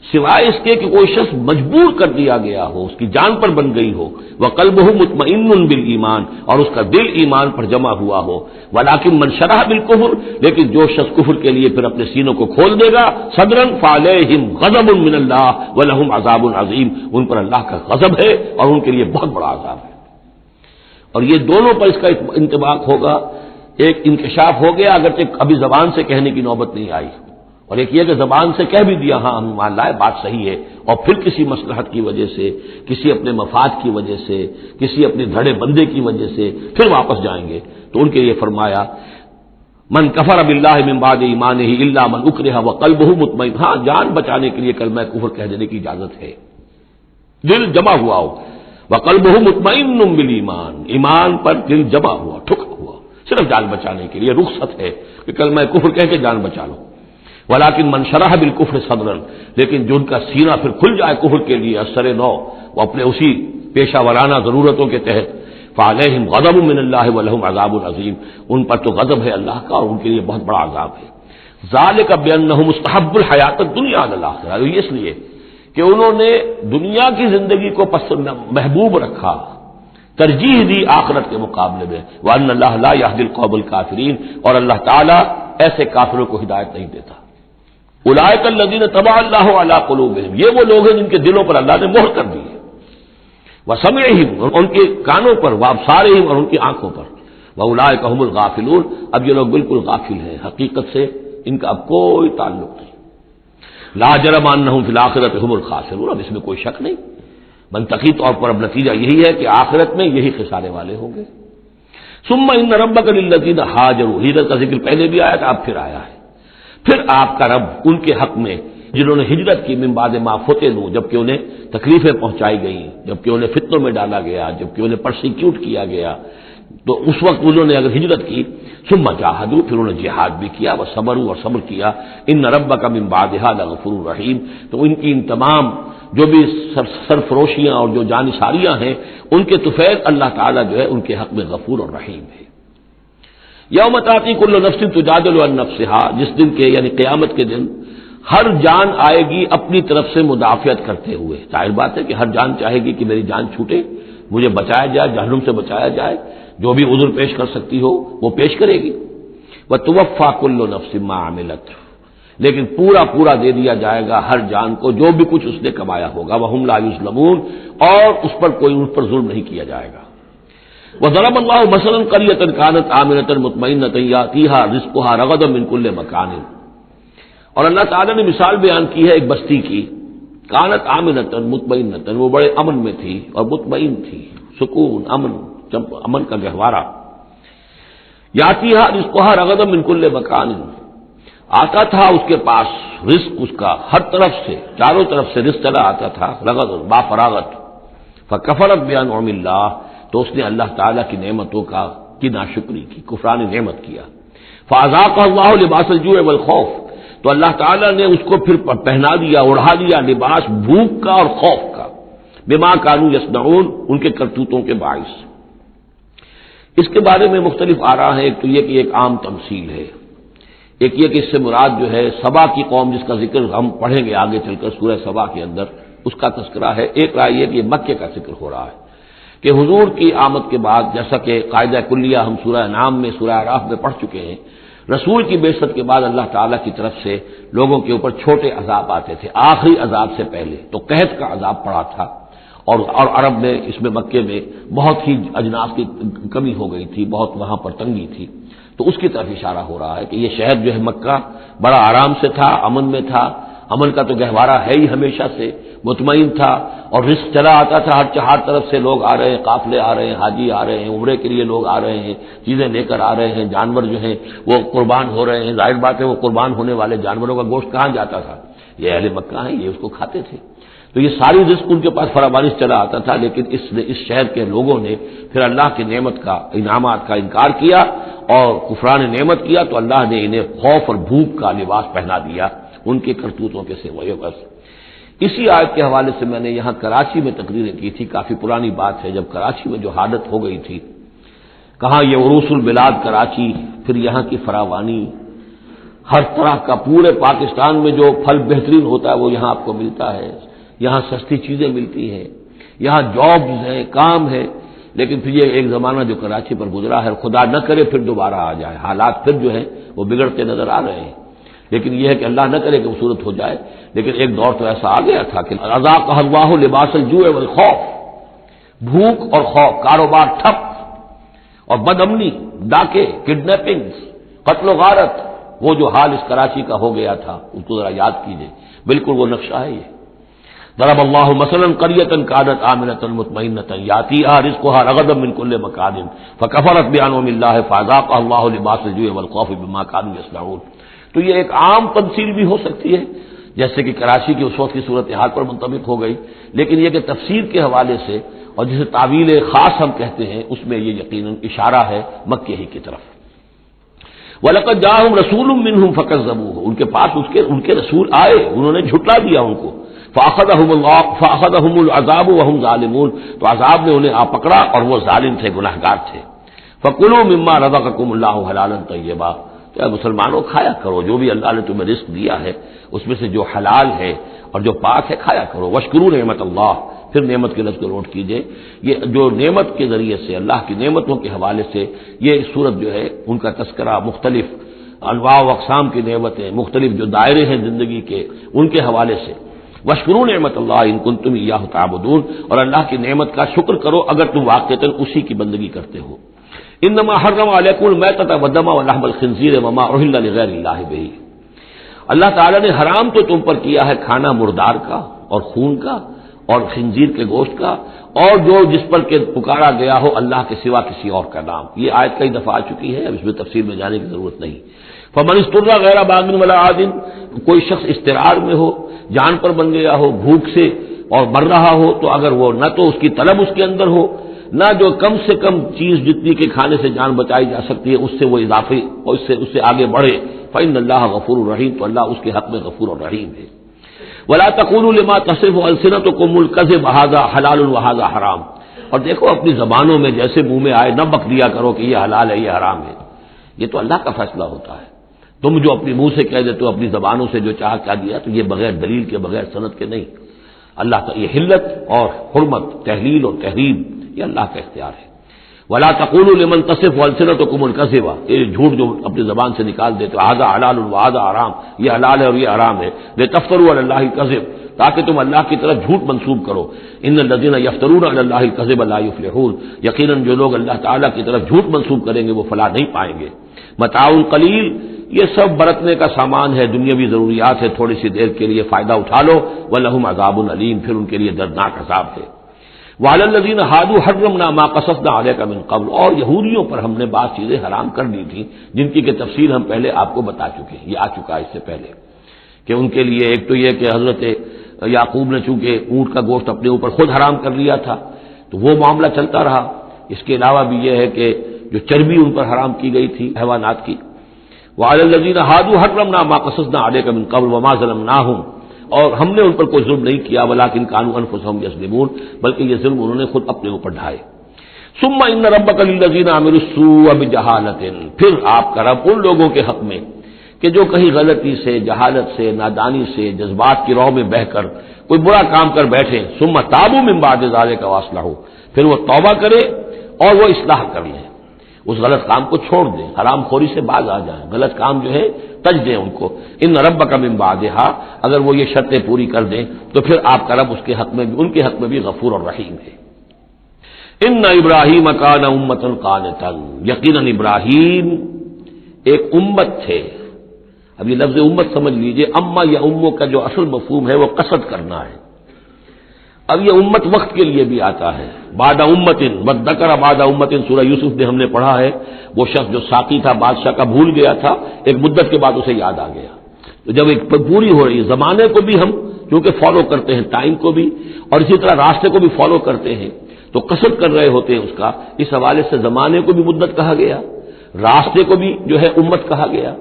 سوائے اس کے کہ کوئی شخص مجبور کر دیا گیا ہو، اس کی جان پر بن گئی ہو، وقلبہ مطمئن بالایمان، اور اس کا دل ایمان پر جمع ہوا ہو، ولکن من شرح بالکفر، لیکن جو شخص کفر کے لیے پھر اپنے سینوں کو کھول دے گا، صدرا فعلیہم غضب من اللہ ولہم عذاب عظیم، ان پر اللہ کا غضب ہے اور ان کے لیے بہت بڑا عذاب ہے۔ اور یہ دونوں پر اس کا انطباق ہوگا، ایک انکشاف ہو گیا اگرچہ ابھی زبان سے کہنے کی نوبت نہیں آئی، اور ایک یہ کہ زبان سے کہہ بھی دیا ہاں ہم مان لائے بات صحیح ہے، اور پھر کسی مصلحت کی وجہ سے، کسی اپنے مفاد کی وجہ سے، کسی اپنے دھڑے بندے کی وجہ سے پھر واپس جائیں گے، تو ان کے لیے فرمایا من کفر باللہ من بعد ایمانہ الا من اکرہ وقلبہ مطمئن، ہاں جان بچانے کے لیے کلمہ کفر کہہ دینے کی اجازت ہے، دل جمع ہوا ہو، وقلبہ مطمئن بالایمان، ایمان پر دل جمع ہوا ٹھکا ہوا، صرف جان بچانے کے لیے رخصت ہے کہ کلمہ کفر کہہ کے جان بچا لو۔ ولیکن من شرح بالکفر صدرا، لیکن جو ان کا سینہ پھر کھل جائے کفر کے لیے اثر نو، وہ اپنے اسی پیشہ ورانہ ضرورتوں کے تحت، فعلیہم غضب من اللہ ولہم عذاب عظیم، ان پر تو غضب ہے اللہ کا اور ان کے لیے بہت بڑا عذاب ہے۔ ذالک بانہم مستحب الحیات الدنیا علی الاخرہ، اس لیے کہ انہوں نے دنیا کی زندگی کو محبوب رکھا، ترجیح دی آخرت کے مقابلے میں، وان اللہ لا یہدی القوم الکافرین، اور اللہ تعالیٰ ایسے کافروں کو ہدایت نہیں دیتا۔ اولئک الذین طبع اللہ علی قلوبہم، یہ وہ لوگ ہیں جن کے دلوں پر اللہ نے مہر کر دی ہے، وسمعہم، اور ان کے کانوں پر، وابصارہم، اور ان کی آنکھوں پر، واولئک هم الغافلون، اب یہ لوگ بالکل غافل ہیں، حقیقت سے ان کا اب کوئی تعلق نہیں۔ لا جرم انہم فی الآخرۃ هم الخاسرون، اب اس میں کوئی شک نہیں، منطقی طور پر اب نتیجہ یہی ہے کہ آخرت میں یہی خسارے والے ہوں گے۔ ثم ان ربک للذین ہاجروا، ہجرت کا ذکر پہلے بھی آیا تھا اب پھر آیا ہے، پھر آپ کا رب ان کے حق میں جنہوں نے ہجرت کی من بعد ما فتنوا، جبکہ انہیں تکلیفیں پہنچائی گئیں، جبکہ انہیں فتنوں میں ڈالا گیا، جبکہ انہیں پرسیکیوٹ کیا گیا، تو اس وقت انہوں نے اگر ہجرت کی، ثم جاہدوا، پھر انہوں نے جہاد بھی کیا، وصبروا، اور صبر کیا، ان ربک من بعدها لغفور رحیم، تو ان کی ان تمام جو بھی سرفروشیاں اور جو جانثاریاں ہیں ان کے طفیل اللہ تعالیٰ جو ہے ان کے حق میں غفور اور رحیم ہے۔ یوم تاتی کل نفس تجادل عن نفسها، جس دن کے یعنی قیامت کے دن ہر جان آئے گی اپنی طرف سے مدافعت کرتے ہوئے، ظاہر بات ہے کہ ہر جان چاہے گی کہ میری جان چھوٹے، مجھے بچایا جائے، جہنم سے بچایا جائے، جو بھی عذر پیش کر سکتی ہو وہ پیش کرے گی۔ وتوفى كل نفس ما عملت، لیکن پورا دے دیا جائے گا ہر جان کو جو بھی کچھ اس نے کمایا ہوگا، وهم لا یظلمون، اور اس پر کوئی ان پر ظلم نہیں کیا جائے گا۔ وضرب اللہ مثلا قریۃ کانت آمنۃ مطمئنۃ یاتیھا رزقھا رغدا من کل مکان، اور اللہ تعالیٰ نے مثال بیان کی ہے ایک بستی کی، کانت آمنۃ مطمئنۃ، وہ بڑے امن میں تھی اور مطمئن تھی، سکون، امن کا گہوارہ، یاتیھا رزقھا رغدا من کل مکان، آتا تھا اس کے پاس رزق اس کا ہر طرف سے، چاروں طرف سے رزق چلا آتا تھا، رغد با فراغت، فکفرت بانعم اللہ، تو اس نے اللہ تعالیٰ کی نعمتوں کی ناشکری کی، کفران نعمت کیا، فاذاقہ اللہ لباس الجوع والخوف، تو اللہ تعالیٰ نے اس کو پھر پہنا دیا، اڑھا دیا لباس بھوک کا اور خوف کا، بما کانوا یصنعون، ان کے کرتوتوں کے باعث۔ اس کے بارے میں مختلف آراء ہیں، ایک تو یہ کہ ایک عام تمثیل ہے، ایک یہ کہ اس سے مراد جو ہے سبا کی قوم جس کا ذکر ہم پڑھیں گے آگے چل کر سورہ سبا کے اندر، اس کا تذکرہ ہے۔ ایک رائے یہ کہ یہ مکے کا ذکر ہو رہا ہے کہ حضور کی آمد کے بعد، جیسا کہ قاعدہ کلیہ ہم سورہ انعام میں، سورہ اعراف میں پڑھ چکے ہیں، رسول کی بعثت کے بعد اللہ تعالیٰ کی طرف سے لوگوں کے اوپر چھوٹے عذاب آتے تھے، آخری عذاب سے پہلے تو قحط کا عذاب پڑا تھا، اور عرب میں اس میں مکے میں بہت ہی اجناس کی کمی ہو گئی تھی، بہت وہاں پر تنگی تھی، تو اس کی طرف اشارہ ہو رہا ہے کہ یہ شہر جو ہے مکہ بڑا آرام سے تھا، امن میں تھا، امن کا تو گہوارہ ہے ہی ہمیشہ سے، مطمئن تھا، اور رزق چلا آتا تھا، ہر طرف سے لوگ آ رہے ہیں، قافلے آ رہے ہیں، حاجی آ رہے ہیں، عمرے کے لیے لوگ آ رہے ہیں، چیزیں لے کر آ رہے ہیں، جانور جو ہیں وہ قربان ہو رہے ہیں، ظاہر بات ہے وہ قربان ہونے والے جانوروں کا گوشت کہاں جاتا تھا، یہ اہل مکہ ہیں، یہ اس کو کھاتے تھے، تو یہ ساری رزق ان کے پاس فراوانی چلا آتا تھا، لیکن اس شہر کے لوگوں نے پھر اللہ کی نعمت کا، انعامات کا انکار کیا اور کفران نعمت کیا، تو اللہ نے انہیں خوف اور بھوک کا لباس پہنا دیا ان کے کرتوتوں کے سوائے بس۔ اسی آیت کے حوالے سے میں نے یہاں کراچی میں تقریریں کی تھی، کافی پرانی بات ہے، جب کراچی میں جو حالت ہو گئی تھی، کہاں یہ عروس البلاد کراچی، پھر یہاں کی فراوانی، ہر طرح کا پورے پاکستان میں جو پھل بہترین ہوتا ہے وہ یہاں آپ کو ملتا ہے، یہاں سستی چیزیں ملتی ہیں، یہاں جابز ہیں، کام ہے، لیکن پھر یہ ایک زمانہ جو کراچی پر گزرا ہے، خدا نہ کرے پھر دوبارہ آ جائے، حالات پھر جو ہیں وہ بگڑتے نظر آ رہے ہیں، لیکن یہ ہے کہ اللہ نہ کرے کہ وہ صورت ہو جائے، لیکن ایک دور تو ایسا آ گیا تھا کہ اذاقہ اللہ لباس الجوع والخوف، بھوک اور خوف، کاروبار ٹھپ اور بد امنی، ڈاکے، کڈنیپنگز، قتل و غارت، وہ جو حال اس کراچی کا ہو گیا تھا اس کو ذرا یاد کیجئے، بالکل وہ نقشہ ہے یہ۔ ضرب اللہ مثلا قریۃ کانت آمنۃ مطمئنۃ یاتیھا رزقھا رغدا من کل مکان فکفرت بانعم اللہ فاذاقھا اللہ لباس الجوع والخوف بما كانوا يصنعون۔ تو یہ ایک عام تفسیر بھی ہو سکتی ہے، جیسے کہ کراچی کی اس وقت کی صورتحال پر منطبق ہو گئی، لیکن یہ کہ تفسیر کے حوالے سے اور جسے تعویل خاص ہم کہتے ہیں، اس میں یہ یقیناً اشارہ ہے مکے ہی کی طرف۔ وَلَقَدْ جَاءَهُمْ رَسُولٌ مِّنْهُمْ فَكَذَّبُوهُ، ان کے پاس ان کے رسول آئے، انہوں نے جھٹلا دیا ان کو، فَأَخَذَهُمُ الْعَذَابُ وَهُمْ ظَالِمُونَ، تو عذاب نے انہیں آ پکڑا اور وہ ظالم تھے، گنہگار تھے۔ فَكُلُوا مِمَّا رَزَقَكُمُ اللَّهُ حَلَالًا طَيِّبًا، تو اے مسلمانوں کھایا کرو جو بھی اللہ نے تمہیں رزق دیا ہے اس میں سے جو حلال ہے اور جو پاک ہے کھایا کرو، واشکروا نعمت اللہ، پھر نعمت کے لفظ کو نوٹ کیجئے، یہ جو نعمت کے ذریعے سے، اللہ کی نعمتوں کے حوالے سے یہ صورت جو ہے ان کا تذکرہ، مختلف انواع و اقسام کی نعمتیں، مختلف جو دائرے ہیں زندگی کے ان کے حوالے سے، واشکروا نعمت اللہ ان کنتم ایاہ تعبدون، اور اللہ کی نعمت کا شکر کرو اگر تم واقعتاً اسی کی بندگی کرتے ہو۔ انما حرم علیکم المیتۃ والدم ولحم الخنزیر وما اہل لغیر اللہ بہ، اللہ تعالیٰ نے حرام تو تم پر کیا ہے کھانا مردار کا اور خون کا اور خنزیر کے گوشت کا، اور جو جس پر کہ پکارا گیا ہو اللہ کے سوا کسی اور کا نام، یہ آیت کئی دفعہ آ چکی ہے، اب اس میں تفصیل میں جانے کی ضرورت نہیں۔ فمن اضطر غیر باغ ولا عاد، کوئی شخص اضطرار میں ہو، جان پر بن گیا ہو بھوک سے اور مر رہا ہو، تو اگر وہ نہ تو اس کی طلب اس کے اندر ہو، نہ جو کم سے کم چیز جتنی کے کھانے سے جان بچائی جا سکتی ہے اس سے وہ اضافی اور اس سے آگے بڑھے، فإن اللہ غفور الرحیم، تو اللہ اس کے حق میں غفور الرحیم ہے۔ ولا تقولوا لما تصف السنتكم الكذب هذا حلال وهذا حرام، اور دیکھو اپنی زبانوں میں جیسے منہ میں آئے نہ بک دیا کرو کہ یہ حلال ہے یہ حرام ہے، یہ تو اللہ کا فیصلہ ہوتا ہے، تم جو اپنے منہ سے کہہ دیتے ہو اپنی زبانوں سے جو چاہ کہہ دیا، تو یہ بغیر دلیل کے بغیر سند کے نہیں، اللہ کا یہ حلت اور حرمت، تحلیل اور تحریم یہ اللہ کا اختیار ہے۔ ولا تقولوا لمن تصف السنتكم الكذب، یہ جھوٹ جو اپنی زبان سے نکال دیتے ہو، هذا حلال وهذا حرام، یہ حلال ہے اور یہ حرام ہے، لتفتروا علی اللہ الكذب، تاکہ تم اللہ کی طرف جھوٹ منسوب کرو، ان الذين يفترون علی اللہ الكذب لا يفلحون، یقیناً جو لوگ اللہ تعالیٰ کی طرف جھوٹ منسوب کریں گے وہ فلاح نہیں پائیں گے۔ متاع قلیل، یہ سب برتنے کا سامان ہے، دنیاوی ضروریات ہے، تھوڑی سی دیر کے لیے فائدہ اٹھا لو، ولہم عذاب علیم، پھر ان کے لیے دردناک عذاب ہے۔ وعلی الذین ہادوا حرمنا ما قصصنا علیک من قبل، اور یہودیوں پر ہم نے بعض چیزیں حرام کر دی تھیں جن کی کہ تفصیل ہم پہلے آپ کو بتا چکے ہیں، یہ آ چکا ہے اس سے پہلے، کہ ان کے لیے ایک تو یہ کہ حضرت یعقوب نے چونکہ اونٹ کا گوشت اپنے اوپر خود حرام کر لیا تھا تو وہ معاملہ چلتا رہا، اس کے علاوہ بھی یہ ہے کہ جو چربی ان پر حرام کی گئی تھی حیوانات کی، وعلی الذین ہادوا حرمنا ما قصصنا علیک من قبل وما ظلمناہم، اور ہم نے ان پر کوئی ظلم نہیں کیا، ولکن کانوا انفسہم یظلمون، بلکہ یہ ظلم انہوں نے خود اپنے اوپر ڈھائے۔ ثم ان ربک للذین عملوا السوء بجہالۃ، پھر آپ کا رب ان لوگوں کے حق میں کہ جو کہیں غلطی سے، جہالت سے، نادانی سے، جذبات کی راہ میں بہہ کر کوئی برا کام کر بیٹھے، ثم تابوا من بعد ذلک واصلحوا، پھر وہ توبہ کرے اور وہ اصلاح کر لیں، اس غلط کام کو چھوڑ دیں، حرام خوری سے باز آ جائیں، غلط کام جو ہے تج دیں ان کو. ان ربک من بعدھا، اگر وہ یہ شرطیں پوری کر دیں تو پھر آپ کا رب اس کے حق میں بھی، ان کے حق میں بھی غفور اور رحیم ہے. ان ابراہیم کان امۃ قانتا، یقیناً ابراہیم ایک امت تھے. اب یہ لفظ امت سمجھ لیجئے، اما یا اموں کا جو اصل مفہوم ہے وہ قصد کرنا ہے. اب یہ امت وقت کے لیے بھی آتا ہے. بعد امت وذکر بعد امت، سورہ یوسف میں ہم نے پڑھا ہے، وہ شخص جو ساقی تھا بادشاہ کا بھول گیا تھا، ایک مدت کے بعد اسے یاد آ گیا. تو جب ایک پوری ہو رہی ہے، زمانے کو بھی ہم کیونکہ فالو کرتے ہیں، ٹائم کو بھی، اور اسی طرح راستے کو بھی فالو کرتے ہیں، تو قصد کر رہے ہوتے ہیں اس کا. اس حوالے سے زمانے کو بھی مدت کہا گیا، راستے کو بھی جو ہے امت کہا گیا.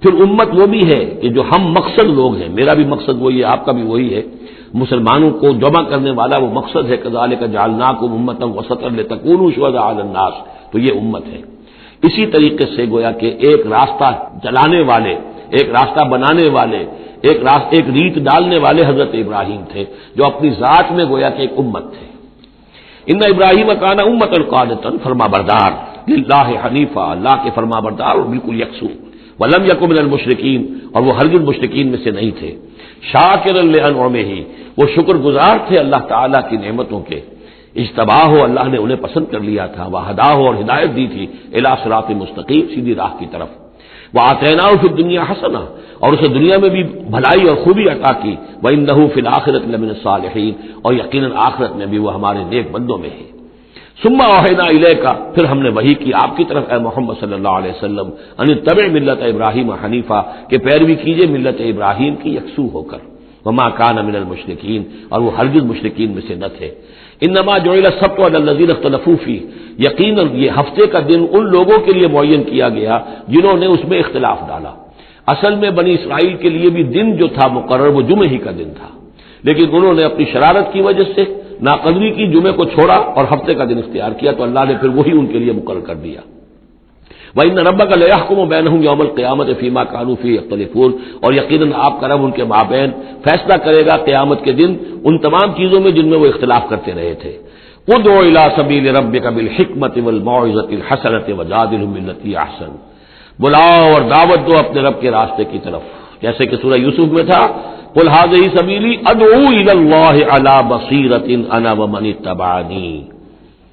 پھر امت وہ بھی ہے کہ جو ہم مقصد لوگ ہیں، میرا بھی مقصد وہی ہے، آپ کا بھی وہی ہے، مسلمانوں کو جمع کرنے والا وہ مقصد ہے. کذالک جعلناکم امۃ وسطا لتکونوا شہداء علی الناس، تو یہ امت ہے. اسی طریقے سے گویا کہ ایک راستہ چلانے والے، ایک راستہ بنانے والے، ایک ریت ڈالنے والے حضرت ابراہیم تھے، جو اپنی ذات میں گویا کہ ایک امت تھے. ان ابراہیم کان امۃ قانتا، فرما بردار، للہ حنیفا، اللہ کے فرما بردار اور بالکل یکسو. ولم یکن من المشرکین، اور وہ ہرگز مشرکین میں سے نہیں تھے. شاکرا لانعمہ، وہ شکر گزار تھے اللہ تعالیٰ کی نعمتوں کے. اجتباہ ہو، اللہ نے انہیں پسند کر لیا تھا. وہداہ اور ہدایت دی تھی، الی صراط مستقیم، سیدھی راہ کی طرف. وآتیناہ فی الدنیا حسنہ، اور اسے دنیا میں بھی بھلائی اور خوبی عطا کی. وانہ فی الآخرۃ لمن الصالحین، اور یقیناً آخرت میں بھی وہ ہمارے نیک بندوں میں ہے. ثم اوحینا الیک، پھر ہم نے وحی کی آپ کی طرف اے محمد صلی اللہ علیہ وسلم، ان اتبع ملت ابراہیم حنیفا، کہ پیروی کیجئے ملت ابراہیم کی یکسو ہو کر. وما کان من المشرکین، اور وہ ہرگز مشرکین میں سے نہ تھے. انما جعل السبت علی الذین اختلفوا فیہ، یقیناً یہ ہفتے کا دن ان لوگوں کے لیے معین کیا گیا جنہوں نے اس میں اختلاف ڈالا. اصل میں بنی اسرائیل کے لیے بھی دن جو تھا مقرر وہ جمعہ ہی کا دن تھا، لیکن انہوں نے اپنی شرارت کی وجہ سے ناقدری کی، جمعے کو چھوڑا اور ہفتے کا دن اختیار کیا، تو اللہ نے پھر وہی ان کے لیے مقرر کر دیا. وَإِنَّ رَبَّكَ لَيَحْكُمُ بَيْنَهُمْ يَوْمَ الْقِيَامَةِ فِيمَا كَانُوا فِيهِ يَخْتَلِفُونَ، اور یقیناً آپ کا رب ان کے مابین فیصلہ کرے گا قیامت کے دن ان تمام چیزوں میں جن میں وہ اختلاف کرتے رہے تھے. ادع الى سبیل ربک بالحکمۃ والموعظۃ الحسنۃ وجادلهم بالتي احسن، بلاؤ اور دعوت دو اپنے رب کے راستے کی طرف، جیسے کہ سورہ یوسف میں تھا، قل هذه سبیلی ادعو الى اللہ علی بصیرۃ انا ومن اتبعنی.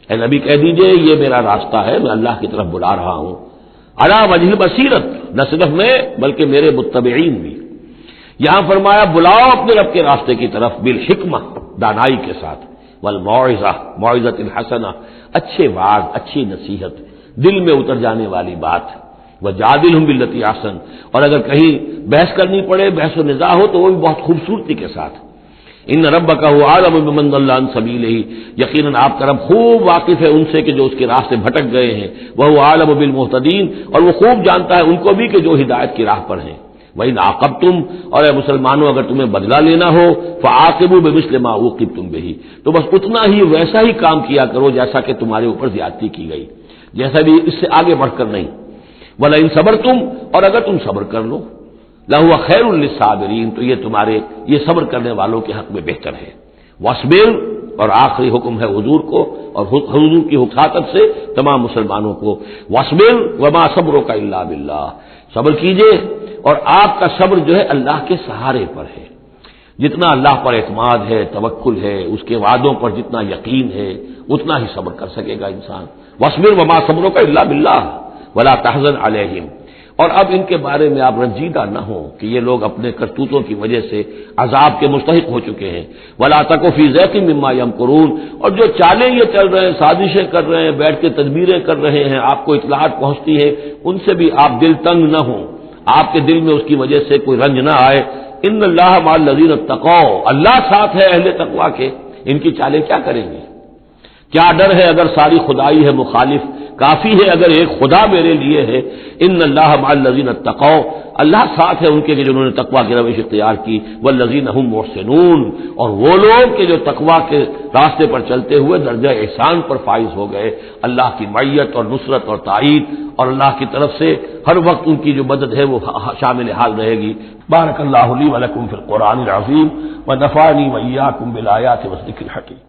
اے نبی کہہ دیجئے یہ میرا راستہ ہے، میں اللہ کی طرف بلا رہا ہوں. علی وجہ البصیرت، نہ صرف میں بلکہ میرے متبعین بھی. یہاں فرمایا بلاؤ اپنے رب کے راستے کی طرف بالحکمہ، دانائی کے ساتھ، والموعظہ، موعظۃ الحسنہ، اچھے وعظ، اچھی نصیحت، دل میں اتر جانے والی بات. وجادلہم باللتی احسن، اور اگر کہیں بحث کرنی پڑے، بحث و نزاع ہو تو وہ بھی بہت خوبصورتی کے ساتھ. ان ربک هو اعلم بمن ضل عن سبیلہ، یقیناً آپ کا رب خوب واقف ہے ان سے کہ جو اس کے راستے بھٹک گئے ہیں. وهو اعلم بالمہتدین، اور وہ خوب جانتا ہے ان کو بھی کہ جو ہدایت کی راہ پر ہیں. وَإِنْ عَاقَبْتُمْ، اور اے مسلمانوں اگر تمہیں بدلہ لینا ہو، فَعَاقِبُوا بِمِثْلِ مَا عُوقِبْتُمْ بِهِ، تو بس اتنا ہی ویسا ہی کام کیا کرو جیسا کہ تمہارے اوپر زیادتی کی گئی، جیسا بھی اس سے آگے بڑھ کر نہیں. وَلَئِنْ صَبَرْتُمْ، اور اگر تم صبر کر لو، لَهُوَ خَيْرٌ لِّلصَّابِرِينَ، تو یہ تمہارے یہ صبر کرنے والوں کے حق میں بہتر ہے. وَاصْبِرْ، اور آخری حکم ہے حضور کو اور حضور کی حکمت سے تمام مسلمانوں کو، وَاصْبِرْ وَمَا صَبْرُكَ إِلَّا بِاللَّهِ، صبر کیجئے اور آپ کا صبر جو ہے اللہ کے سہارے پر ہے. جتنا اللہ پر اعتماد ہے، توکل ہے، اس کے وعدوں پر جتنا یقین ہے، اتنا ہی صبر کر سکے گا انسان. وَاصْبِرْ وَمَا صَبْرُكَ إِلَّا بِاللَّهِ وَلَا تَحْزَنْ عَلَيْهِمْ، اور اب ان کے بارے میں آپ رنجیدہ نہ ہوں کہ یہ لوگ اپنے کرتوتوں کی وجہ سے عذاب کے مستحق ہو چکے ہیں. وَلَا تَكُ فِي ضَيْقٍ مِّمَّا يَمْكُرُونَ، اور جو چالیں یہ چل رہے ہیں، سازشیں کر رہے ہیں، بیٹھ کے تدبیریں کر رہے ہیں، آپ کو اطلاعات پہنچتی ہے، ان سے بھی آپ دل تنگ نہ ہوں، آپ کے دل میں اس کی وجہ سے کوئی رنج نہ آئے. ان اللہ مع الذین اتقوا، اللہ ساتھ ہے اہل تقوی کے. ان کی چالیں کیا کریں گے؟ کیا ڈر ہے اگر ساری خدائی ہے مخالف، کافی ہے اگر ایک خدا میرے لیے ہے. ان اللہ مع الذین اتقوا، اللہ ساتھ ہے ان کے کہ جنہوں نے تقوی کی روش اختیار کی. والذین هم محسنون، اور وہ لوگ کہ جو تقوی کے راستے پر چلتے ہوئے درجہ احسان پر فائز ہو گئے. اللہ کی معیت اور نصرت اور تائید اور اللہ کی طرف سے ہر وقت ان کی جو مدد ہے وہ شامل حال رہے گی. بارک اللہ لی ولکم فی القرآن العظیم ونفعنی وإیاکم بالآیات والذکر الحکیم.